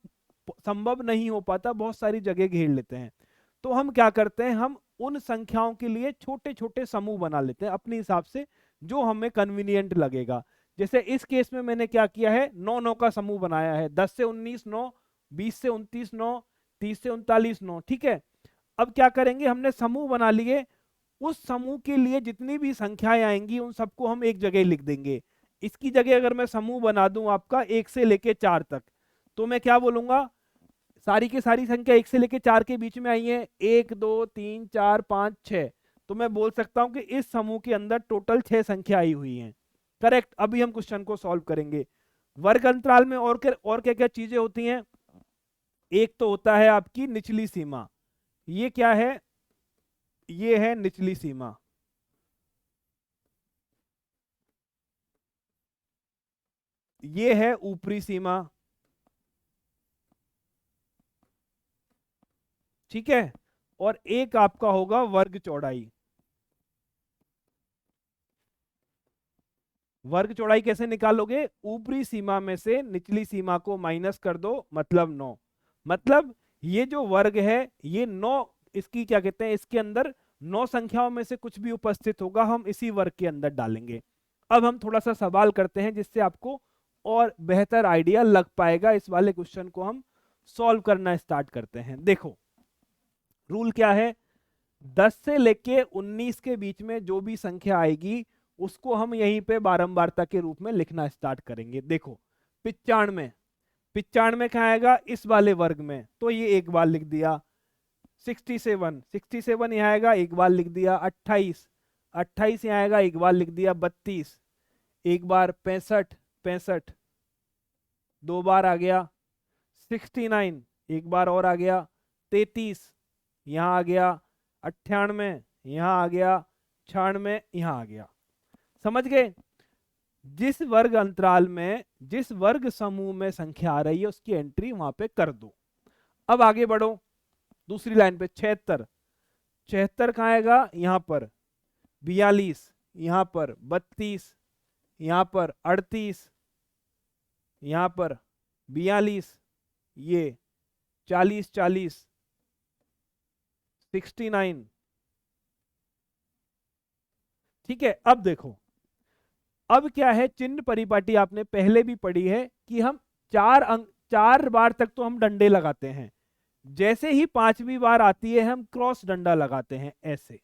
संभव नहीं हो पाता, बहुत सारी जगह घेर लेते हैं। तो हम क्या करते हैं, हम उन संख्याओं के लिए छोटे छोटे समूह बना लेते हैं अपने हिसाब से, जो हमें कन्वीनियंट लगेगा। जैसे इस केस में मैंने क्या किया है, 9 9 का समूह बनाया है, 10 से 19 9, 20 से 29 9, 30 से 39 9, ठीक है। अब क्या करेंगे, हमने समूह बना लिए, उस समूह के लिए जितनी भी संख्याएं आएंगी उन सबको हम एक जगह लिख देंगे। इसकी जगह अगर मैं समूह बना दूं आपका 1 से लेके 4 तक, तो मैं क्या बोलूंगा, सारी की सारी संख्या 1 से लेके 4 के बीच में आई है, 1 2 3 4 5 6, तो मैं बोल सकता हूं कि इस समूह के अंदर टोटल 6 संख्या आई हुई हैं। करेक्ट। अभी हम क्वेश्चन को सॉल्व करेंगे। वर्ग अंतराल में और क्या क्या चीजें होती हैं, एक तो होता है आपकी निचली सीमा। ये क्या है, ये है निचली सीमा। ये है ऊपरी सीमा, ठीक है। और एक आपका होगा वर्ग चौड़ाई। वर्ग चौड़ाई कैसे निकालोगे, ऊपरी सीमा में से निचली सीमा को माइनस कर दो, मतलब 9। मतलब ये जो वर्ग है ये 9, इसकी क्या कहते हैं, इसके अंदर 9 संख्याओं में से कुछ भी उपस्थित होगा, हम इसी वर्ग के अंदर डालेंगे। अब हम थोड़ा सा सवाल करते हैं जिससे आपको और बेहतर आइडिया लग पाएगा। इस वाले क्वेश्चन को हम सॉल्व करना स्टार्ट करते हैं। देखो रूल क्या है, 10 से लेके 19 के बीच में जो भी संख्या आएगी उसको हम यहीं पे बारंबारता के रूप में लिखना स्टार्ट करेंगे। देखो 95, 95 कहाँ आएगा, इस वाले वर्ग में, तो ये एक बार लिख दिया। 67, 67 यहाँ आएगा, एक बार लिख दिया। 28, 28 यहाँ आएगा, एक बार लिख दिया। 32 एक बार। 65, 65 दो बार आ गया। 69 एक बार और आ गया। 33 यहाँ आ गया। 98 यहाँ आ गया। 96 यहाँ आ गया। समझ गए, जिस वर्ग अंतराल में जिस वर्ग समूह में संख्या आ रही है उसकी एंट्री वहां पे कर दो। अब आगे बढ़ो दूसरी लाइन पे। 76, 76 कहाँ आएगा, यहाँ पर। 42 यहाँ पर। 32 यहाँ पर। 38 यहाँ पर। 42 ये। 40 40। 69, ठीक है। अब देखो, अब क्या है, चिन्ह परिपाटी आपने पहले भी पढ़ी है कि हम चार अंक, 4 बार तक तो हम डंडे लगाते हैं, जैसे ही पांचवी बार आती है हम क्रॉस डंडा लगाते हैं, ऐसे।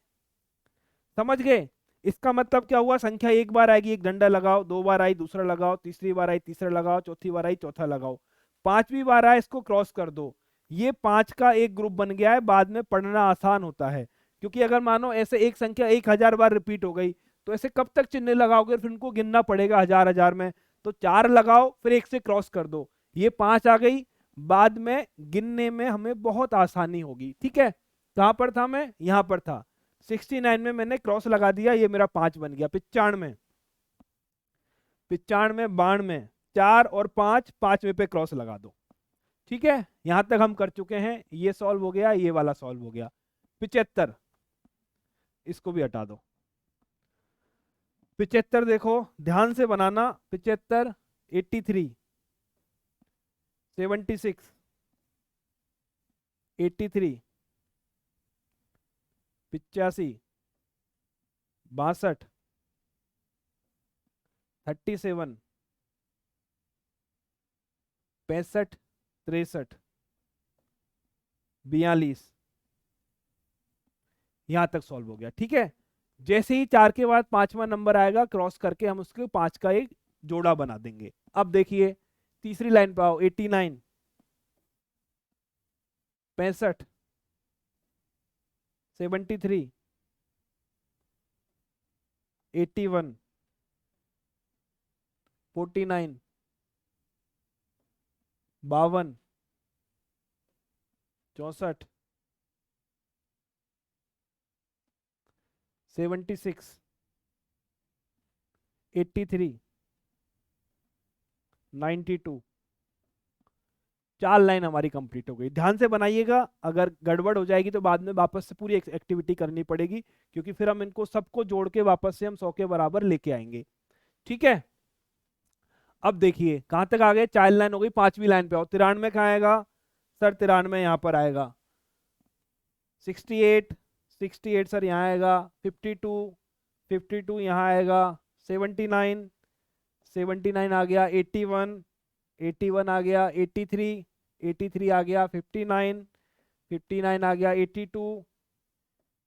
समझ गए, इसका मतलब क्या हुआ, संख्या एक बार आएगी एक डंडा लगाओ, दो बार आई दूसरा लगाओ, तीसरी बार आई तीसरा लगाओ, चौथी बार आई चौथा लगाओ, पांचवी बार आए इसको क्रॉस कर दो। ये 5 का एक ग्रुप बन गया है, बाद में पढ़ना आसान होता है। क्योंकि अगर मानो ऐसे एक संख्या 1000 बार रिपीट हो गई, तो ऐसे कब तक चिन्ह लगाओगे, फिर उनको गिनना पड़ेगा हजार हजार में। तो 4 लगाओ फिर एक से क्रॉस कर दो, ये 5 आ गई, बाद में गिनने में हमें बहुत आसानी होगी, ठीक है। कहां पर था मैं, यहां पर था। 69 में मैंने क्रॉस लगा दिया, ये मेरा 5 बन गया। 95, 95 92, 4 और 5, पांचवे पे क्रॉस लगा दो, ठीक है। यहां तक हम कर चुके हैं, ये सॉल्व हो गया, ये वाला सॉल्व हो गया। 75, इसको भी हटा दो। 75 देखो ध्यान से बनाना। 75, 83, 76, 83, 85, 62, 37, 65, 63, 42, यहां तक सॉल्व हो गया। ठीक है, जैसे ही 4 के बाद 5वां नंबर आएगा क्रॉस करके हम उसके 5 का एक जोड़ा बना देंगे। अब देखिए तीसरी लाइन पे आओ, 89, 65, 73, 81, 49, 52, 64, 76, 83, 92। 4 लाइन हमारी कंप्लीट हो गई। ध्यान से बनाइएगा, अगर गड़बड़ हो जाएगी तो बाद में वापस से पूरी एक्टिविटी करनी पड़ेगी, क्योंकि फिर हम इनको सबको जोड़ के वापस से हम 100 के बराबर लेके आएंगे। ठीक है, अब देखिए कहां तक आ गए, 4 लाइन हो गई, 5वीं लाइन पे आओ। 93 कहाँ आएगा सर? 93 यहाँ पर आएगा। 68, 68 सर यहाँ आएगा। 52, 52 यहाँ आएगा। 79, 79 आ गया। 81, 81 आ गया। 83, 83 आ गया। 59, 59 आ गया। 82,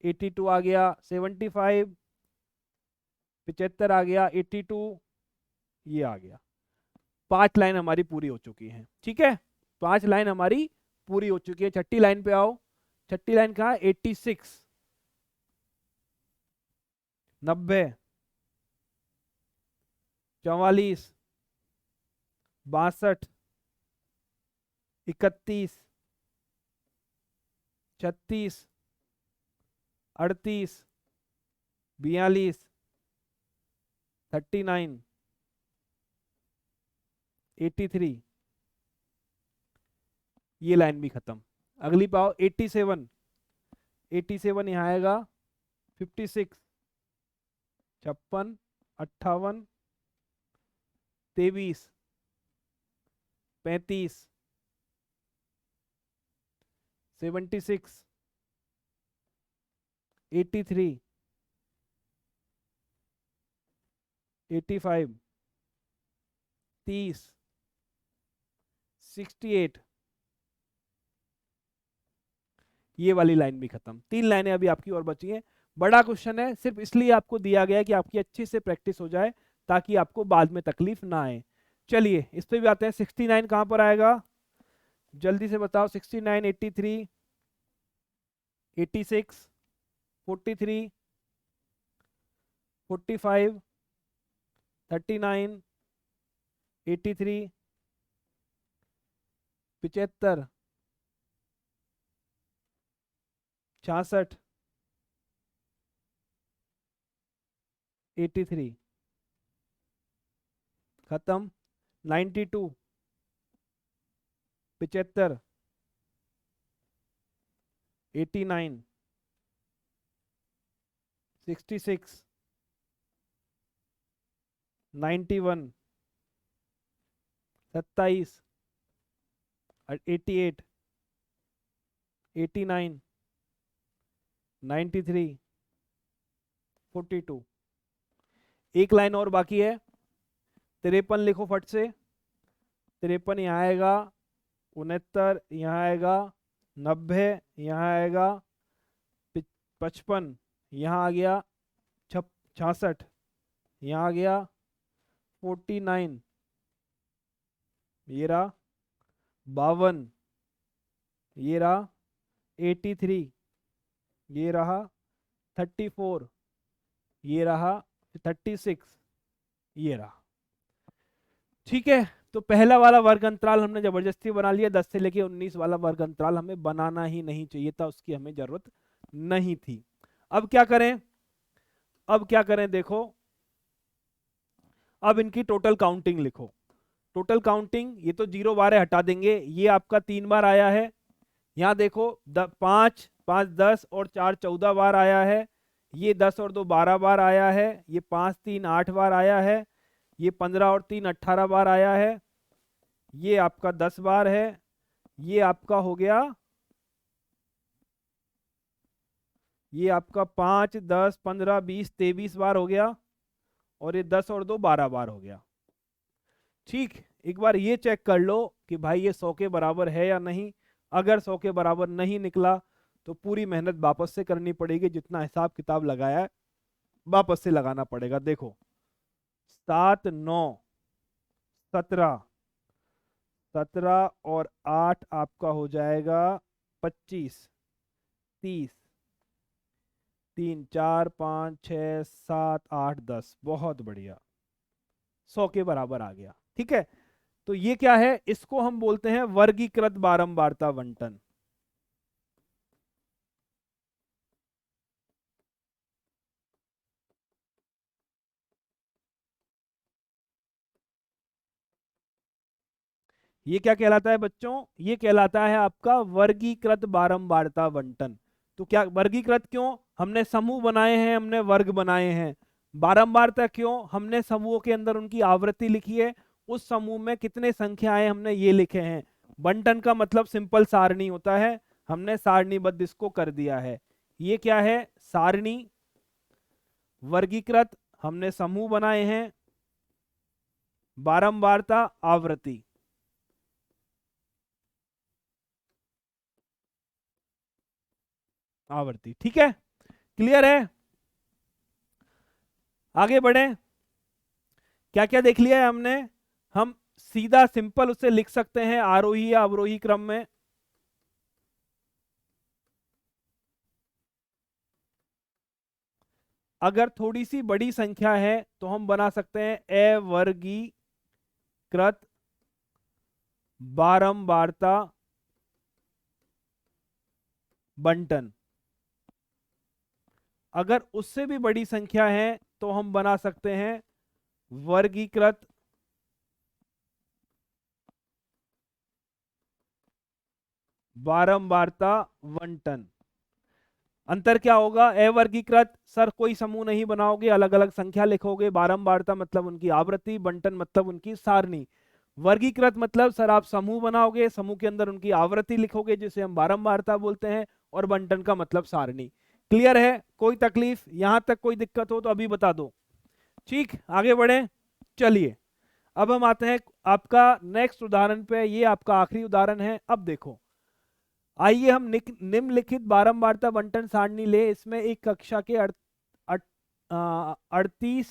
82 आ गया। 75, 75 आ गया। 82, ये आ गया। 5 लाइन हमारी पूरी हो चुकी है। ठीक है, 5 लाइन हमारी पूरी हो चुकी है। छठी लाइन पे आओ। छठी लाइन कहा? 86, 90, 44, 62, 31, 36, 38, 42, 39, 83, ये लाइन भी खत्म। अगली पाओ 87, 87 यहाँ आएगा। 56, 56, 58, 23, 35, 76, 83, 85, 30, 68, ये वाली लाइन भी खत्म। 3 लाइनें अभी आपकी और बची हैं। बड़ा क्वेश्चन है, सिर्फ इसलिए आपको दिया गया है कि आपकी अच्छे से प्रैक्टिस हो जाए, ताकि आपको बाद में तकलीफ ना आए। चलिए इस पे भी आते हैं। 69 कहां पर आएगा? जल्दी से बताओ। 69, 83, 86, 43, 45, 39, 83, 75, 66, 83 खत्म। 92, 75, 89, 66, 91, 27, 88, 89, 93, 42। एक लाइन और बाकी है। 53 लिखो फट से। 53 यहाँ आएगा। 69 यहाँ आएगा। 90 यहाँ आएगा। 55 यहाँ आ गया। 66 यहाँ आ गया। 49 ये रहा। 52 ये रहा। 83 ये रहा। 34 ये रहा। 36 ये रहा। ठीक है, तो पहला वाला वर्ग अंतराल हमने जबरदस्ती बना लिया। 10 से लेके 19 वाला वर्ग अंतराल हमें बनाना ही नहीं चाहिए था, उसकी हमें जरूरत नहीं थी। अब क्या करें? अब क्या करें देखो, अब इनकी टोटल काउंटिंग लिखो। टोटल काउंटिंग, ये तो 0 बार है, हटा देंगे। ये आपका 3 बार आया है। यहाँ देखो 5, 5 10 और 4 14 बार आया है। ये 10 और 2 12 बार आया है। ये 5 3 8 बार आया है। ये 15 और 3 18 बार आया है। ये आपका 10 बार है। ये आपका हो गया, ये आपका 5 10 15 20 23 बार हो गया। और ये 10 और 2 12 बार हो गया। ठीक, एक बार ये चेक कर लो कि भाई ये 100 के बराबर है या नहीं। अगर 100 के बराबर नहीं निकला तो पूरी मेहनत वापस से करनी पड़ेगी, जितना हिसाब किताब लगाया है वापस से लगाना पड़ेगा। देखो 7 9 17, 17 और 8 आपका हो जाएगा 25, 30, 3 4 5 6 7 8 10। बहुत बढ़िया, 100 के बराबर आ गया। ठीक है, तो ये क्या है, इसको हम बोलते हैं वर्गीकृत बारंबारता बंटन। ये क्या कहलाता है बच्चों, ये कहलाता है आपका वर्गीकृत बारंबारता बंटन। तो क्या वर्गीकृत क्यों, हमने समूह बनाए हैं, हमने वर्ग बनाए हैं। बारंबारता क्यों, हमने समूहों के अंदर उनकी आवृत्ति लिखी है, उस समूह में कितने संख्याएं हमने ये लिखे हैं। बंटन का मतलब सिंपल सारणी होता है, हमने सारणीबद्ध इसको कर दिया है। ये क्या है, सारणी। वर्गीकृत हमने समूह बनाए हैं, बारंबारता आवृत्ति। आवर्ती, ठीक है, क्लियर है। आगे बढ़े, क्या क्या देख लिया है हमने। हम सीधा सिंपल उसे लिख सकते हैं आरोही या अवरोही क्रम में। अगर थोड़ी सी बड़ी संख्या है तो हम बना सकते हैं अवर्गीकृत बारंबारता बंटन। अगर उससे भी बड़ी संख्या है तो हम बना सकते हैं वर्गीकृत बारंबारता बंटन। अंतर क्या होगा, अवर्गीकृत सर कोई समूह नहीं बनाओगे, अलग अलग संख्या लिखोगे, बारंबारता मतलब उनकी आवृत्ति, बंटन मतलब उनकी सारणी। वर्गीकृत मतलब सर आप समूह बनाओगे, समूह के अंदर उनकी आवृत्ति लिखोगे जिसे हम बारंबारता बोलते हैं, और बंटन का मतलब सारणी। क्लियर है, कोई तकलीफ, यहां तक कोई दिक्कत हो तो अभी बता दो। ठीक, आगे बढ़े। चलिए अब हम आते हैं आपका नेक्स्ट उदाहरण पे, ये आपका आखिरी उदाहरण है। अब देखो, आइए हम निम्नलिखित बारंबारता बंटन सारणी ले। इसमें एक कक्षा के 38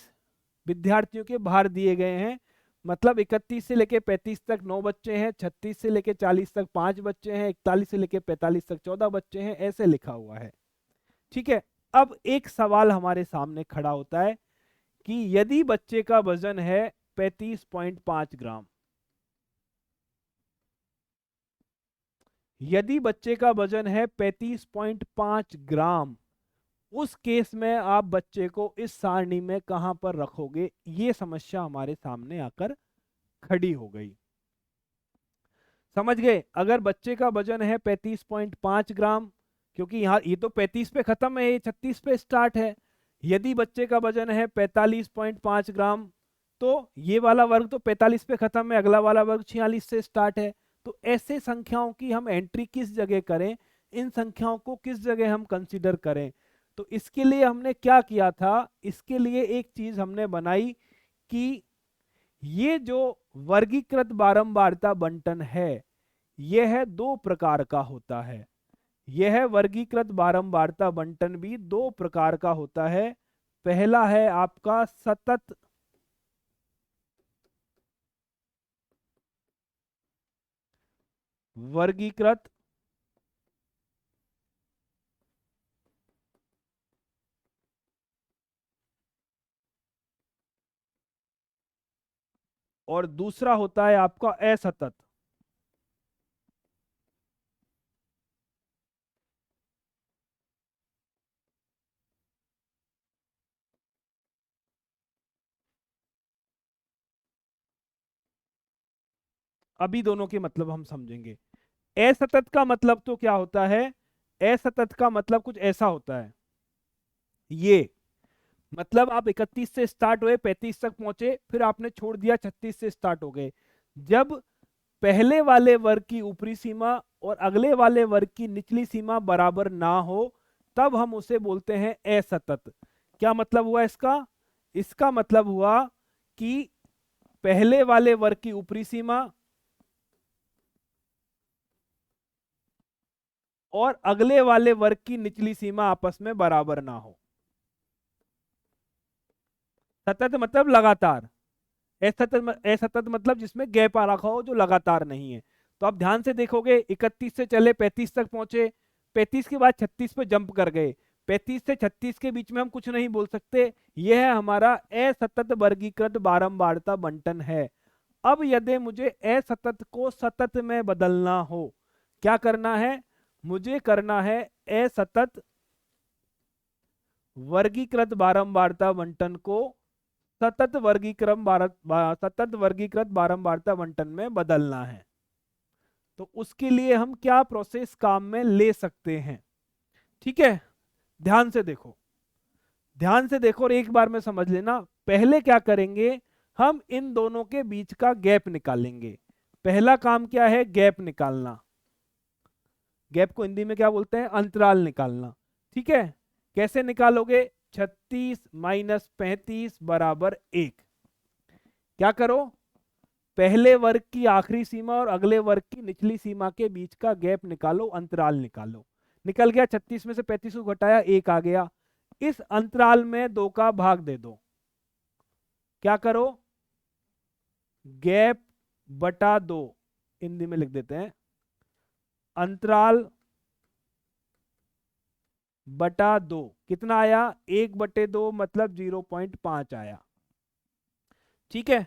विद्यार्थियों के भार दिए गए हैं, मतलब 31 से लेके 35 तक 9 बच्चे हैं, 36 से लेके 40 तक 5 बच्चे हैं, 41 से लेके 45 तक 14 बच्चे हैं, ऐसे लिखा हुआ है। ठीक है, अब एक सवाल हमारे सामने खड़ा होता है कि यदि बच्चे का वजन है 35.5 ग्राम, यदि बच्चे का वजन है 35.5 ग्राम, उस केस में आप बच्चे को इस सारणी में कहां पर रखोगे। ये समस्या हमारे सामने आकर खड़ी हो गई। समझ गए, अगर बच्चे का वजन है 35.5 ग्राम, क्योंकि यहाँ ये तो 35 पे खत्म है, ये 36 पे स्टार्ट है। यदि बच्चे का वजन है 45.5 ग्राम, तो ये वाला वर्ग तो 45 पे खत्म है, अगला वाला वर्ग 46 से स्टार्ट है। तो ऐसे संख्याओं की हम एंट्री किस जगह करें, इन संख्याओं को किस जगह हम कंसीडर करें। तो इसके लिए हमने क्या किया था, इसके लिए एक चीज हमने बनाई कि ये जो वर्गीकृत बारंबारता बंटन है, यह दो प्रकार का होता है। यह वर्गीकृत बारंबारता बंटन भी दो प्रकार का होता है। पहला है आपका सतत वर्गीकृत और दूसरा होता है आपका असतत। अभी दोनों के मतलब हम समझेंगे। असतत का मतलब तो क्या होता है, असतत का मतलब कुछ ऐसा होता है, ये मतलब आप 31 से स्टार्ट हुए 35 तक पहुंचे, फिर आपने छोड़ दिया 36 से स्टार्ट हो गए। जब पहले वाले वर्ग की ऊपरी सीमा और अगले वाले वर्ग की निचली सीमा बराबर ना हो, तब हम उसे बोलते हैं असतत। क्या मतलब हुआ इसका, इसका मतलब हुआ कि पहले वाले वर्ग की ऊपरी सीमा और अगले वाले वर्ग की निचली सीमा आपस में बराबर ना हो। सतत मतलब लगातार, असतत मतलब जिसमें गैप आ रखा हो, जो लगातार नहीं है। तो आप ध्यान से देखोगे, 31 से चले 35 तक पहुंचे, 35 के बाद 36 पे जंप कर गए, 35 से 36 के बीच में हम कुछ नहीं बोल सकते, यह है हमारा असतत वर्गीकृत बारंबारता बंटन है। अब यदि मुझे असतत को सतत में बदलना हो, क्या करना है? मुझे करना है असतत वर्गीकृत बारंबारता बंटन को सतत वर्गीकृत बारंबारता बंटन में बदलना है। तो उसके लिए हम क्या प्रोसेस काम में ले सकते हैं? ठीक है, ध्यान से देखो, ध्यान से देखो और एक बार में समझ लेना। पहले क्या करेंगे, हम इन दोनों के बीच का गैप निकालेंगे। पहला काम क्या है? गैप निकालना। गैप को हिंदी में क्या बोलते हैं? अंतराल निकालना। ठीक है, कैसे निकालोगे? 36 माइनस 35 बराबर 1। क्या करो? पहले वर्ग की आखिरी सीमा और अगले वर्ग की निचली सीमा के बीच का गैप निकालो, अंतराल निकालो। निकल गया, 36 में से 35 को घटाया, 1 आ गया। इस अंतराल में 2 का भाग दे दो। क्या करो? गैप बटा 2, हिंदी में लिख देते हैं, अंतराल बटा 2 कितना आया? 1/2 मतलब 0.5 आया। ठीक है,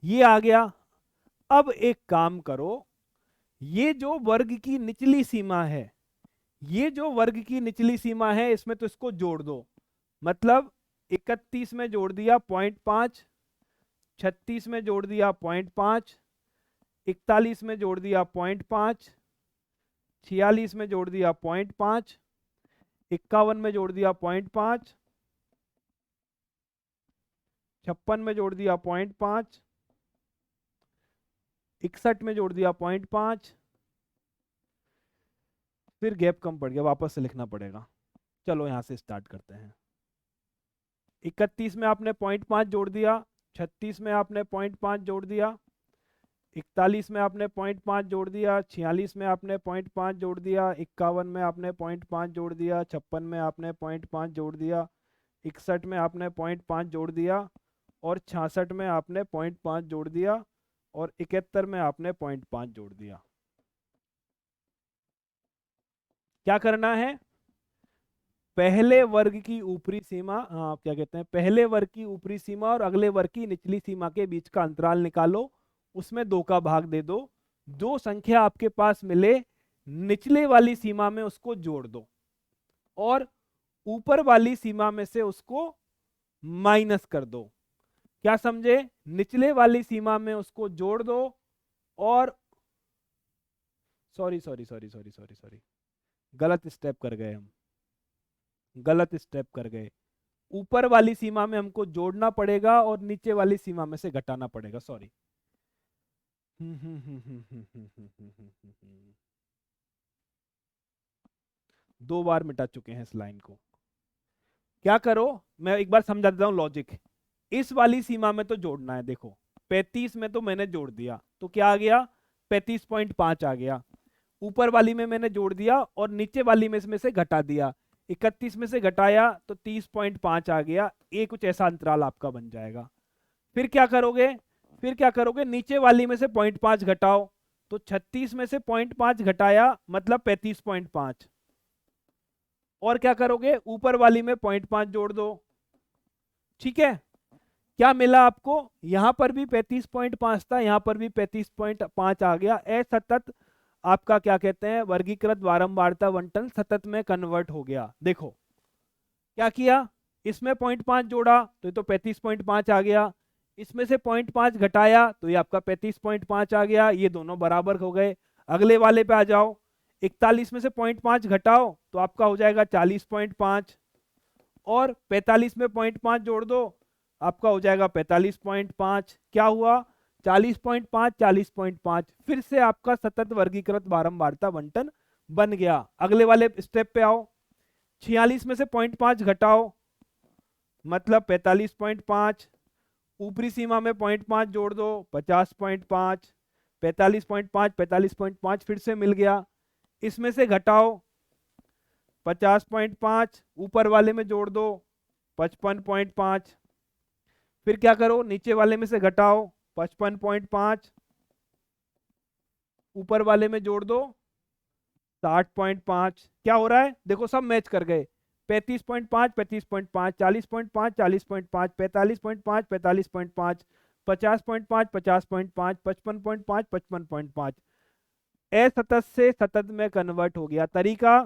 ये आ गया। अब एक काम करो, ये जो वर्ग की निचली सीमा है, ये जो वर्ग की निचली सीमा है, इसमें तो इसको जोड़ दो। मतलब 31 में जोड़ दिया 0.5, 36 में जोड़ दिया 0.5, 41 में जोड़ दिया 0.5, 46 में जोड़ दिया 0.5, 51 में जोड़ दिया 0.5, 56 में जोड़ दिया 0.5, 61 में जोड़ दिया 0.5। फिर गैप कम पड़ गया, वापस से लिखना पड़ेगा। चलो यहां से स्टार्ट करते हैं। 31 में आपने 0.5 जोड़ दिया, 36 में आपने 0.5 जोड़ दिया, 41 में आपने 0.5 जोड़ दिया, 46 में आपने 0.5 जोड़ दिया, 51 में आपने 0.5 जोड़ दिया, 56 में आपने 0.5 जोड़ दिया, 61 में आपने 0.5 जोड़ दिया, और 66 में आपने 0.5 जोड़ दिया, और 71 में आपने 0.5 जोड़ दिया। क्या करना है? पहले वर्ग की ऊपरी सीमा, हाँ क्या कहते हैं, पहले वर्ग की ऊपरी सीमा और अगले वर्ग की निचली सीमा के बीच का अंतराल निकालो, उसमें 2 का भाग दे दो। जो संख्या आपके पास मिले निचले वाली सीमा में उसको जोड़ दो, और ऊपर वाली सीमा में से उसको माइनस कर दो। क्या समझे? निचले वाली सीमा में उसको जोड़ दो, और sorry sorry sorry sorry sorry sorry, गलत स्टेप कर गए हम, गलत स्टेप कर गए। ऊपर वाली सीमा में हमको जोड़ना पड़ेगा और नीचे वाली सीमा में से घटाना पड़ेगा, सॉरी। 2 बार मिटा चुके हैं इस लाइन को। क्या करो, मैं एक बार समझा देता हूं लॉजिक। इस वाली सीमा में तो जोड़ना है, देखो 35 में तो मैंने जोड़ दिया, तो क्या आ गया? 35.5 आ गया। ऊपर वाली में मैंने जोड़ दिया और नीचे वाली में इसमें से घटा दिया, 31 में से घटाया तो 30.5 आ गया। ये कुछ ऐसा अंतराल आपका बन जाएगा। फिर क्या करोगे? फिर क्या करोगे? नीचे वाली में से 0.5 घटाओ, तो 36 में से 0.5 घटाया मतलब 35.5। और क्या करोगे? ऊपर वाली में 0.5 जोड़ दो। ठीक है, क्या मिला आपको? यहां पर भी 35.5 था, यहां पर भी 35.5 आ गया। असतत आपका क्या कहते हैं, वर्गीकृत बारंबारता बंटन सतत में कन्वर्ट हो गया। देखो क्या किया, इसमें 0.5 जोड़ा तो ये तो 35.5 आ गया, इसमें से 0.5 घटाया तो ये आपका 35.5 आ गया, ये दोनों बराबर हो गए। अगले वाले पे आ जाओ, 41 में से 0.5 घटाओ तो आपका हो जाएगा 40.5, और 45 में 0.5 जोड़ दो, आपका हो जाएगा 45.5। क्या हुआ? 40.5 40.5, फिर से आपका सतत वर्गीकृत बारंबारता बंटन बन गया। अगले वाले स्टेप पे आओ, 46 में से 0.5 घटाओ, मतलब 45.5, ऊपरी सीमा में 0.5 जोड़ दो 50.5, 45.5, 45.5 फिर से मिल गया, इसमें से घटाओ 50.5, ऊपर वाले में जोड़ दो 55.5, फिर क्या करो नीचे वाले में से घटाओ 55.5, ऊपर वाले में जोड़ दो 60.5। क्या हो रहा है देखो सब मैच कर गए, 35.5, 35.5, 40.5, 40.5, 45.5, 45.5, 50.5, 50.5, 55.5, 55.5, असतत से सतत में कन्वर्ट हो गया। तरीका,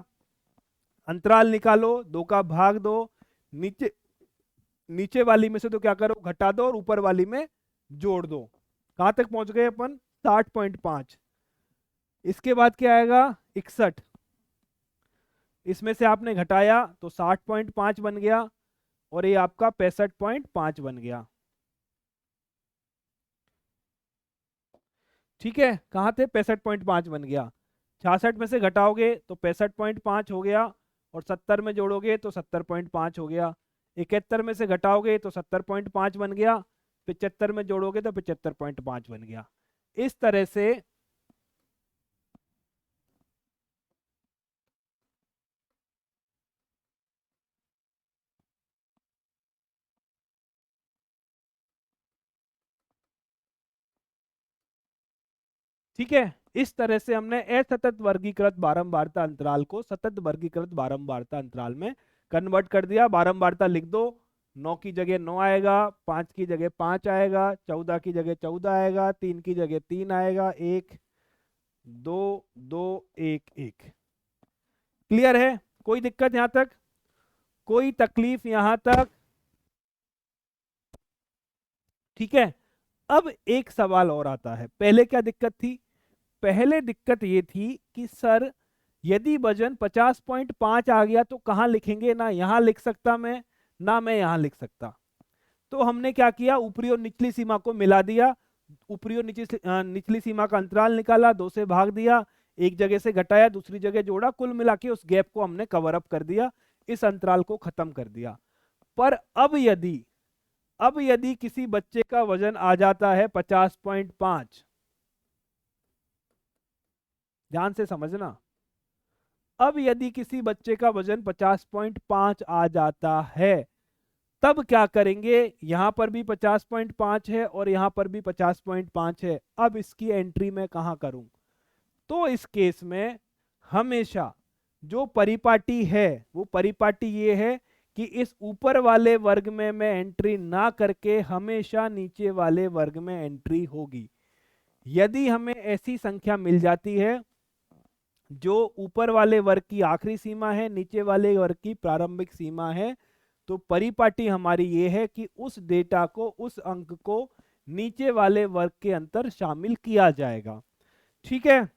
अंतराल निकालो, 2 का भाग दो, नीचे नीचे वाली में से तो क्या करो घटा दो और ऊपर वाली में जोड़ दो। कहां तक पहुंच गए अपन 60.5। इसके बाद क्या आएगा 61, इसमें से आपने घटाया तो 60.5 बन गया और ये आपका 65.5 बन गया। ठीक है, कहां थे 65.5 बन गया, 66 में से घटाओगे तो 65.5 हो गया और 70 में जोड़ोगे तो 70.5 हो गया, 71 में से घटाओगे तो 70.5 बन गया, 75 में जोड़ोगे तो 75.5 बन गया। इस तरह से ठीक है, इस तरह से हमने असतत वर्गीकृत बारंबारता अंतराल को सतत वर्गीकृत बारंबारता अंतराल में कन्वर्ट कर दिया। बारंबारता लिख दो, 9 की जगह 9 आएगा, 5 की जगह 5 आएगा, 14 की जगह 14 आएगा, 3 की जगह 3 आएगा, 1 2 2 1 1। क्लियर है, कोई दिक्कत यहां तक, कोई तकलीफ यहां तक? ठीक है, अब एक सवाल और आता है, पहले क्या दिक्कत थी, पहले दिक्कत ये थी कि सर यदि वजन 50.5 आ गया तो कहां लिखेंगे, ना यहां लिख सकता मैं ना मैं यहां लिख सकता। तो हमने क्या किया, ऊपरी और निचली सीमा को मिला दिया, ऊपरी और निचली सीमा का अंतराल निकाला, 2 से भाग दिया, एक जगह से घटाया दूसरी जगह जोड़ा, कुल मिला के उस गैप को हमने कवर अप कर दिया, इस अंतराल को खत्म कर दिया। पर अब यदि किसी बच्चे का वजन आ जाता है 50.5, ध्यान से समझना, अब यदि किसी बच्चे का वजन 50.5 आ जाता है तब क्या करेंगे, यहां पर भी 50.5 है और यहां पर भी 50.5 है, अब इसकी एंट्री मैं कहां करूं? तो इस केस में हमेशा जो परिपाटी है वो परिपाटी ये है कि इस ऊपर वाले वर्ग में मैं एंट्री ना करके हमेशा नीचे वाले वर्ग में एंट्री होगी। यदि हमें ऐसी संख्या मिल जाती है जो ऊपर वाले वर्ग की आखिरी सीमा है, नीचे वाले वर्ग की प्रारंभिक सीमा है, तो परिपाटी हमारी ये है कि उस डेटा को, उस अंक को नीचे वाले वर्ग के अंदर शामिल किया जाएगा। ठीक है,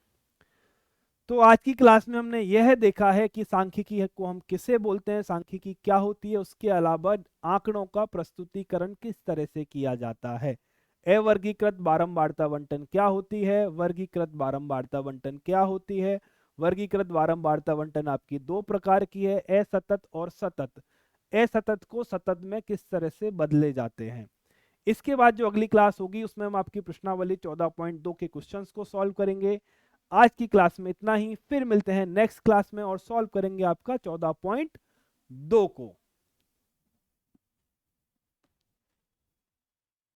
तो आज की क्लास में हमने यह देखा है कि सांख्यिकी को हम किसे बोलते हैं, सांख्यिकी क्या होती है, उसके अलावा आंकड़ों का प्रस्तुतिकरण किस तरह से किया जाता है, अवर्गीकृत बारंबारता बंटन क्या होती है, वर्गीकृत बारंबारता बंटन क्या होती है। वर्गीकृत बारंबारता बंटन आपकी 2 प्रकार की है, असतत और सतत। असतत को सतत में किस तरह से बदले जाते हैं। इसके बाद जो अगली क्लास होगी उसमें हम आपकी प्रश्नावली 14.2 के क्वेश्चंस को सॉल्व करेंगे। आज की क्लास में इतना ही, फिर मिलते हैं नेक्स्ट क्लास में और सॉल्व करेंगे आपका 14.2 को।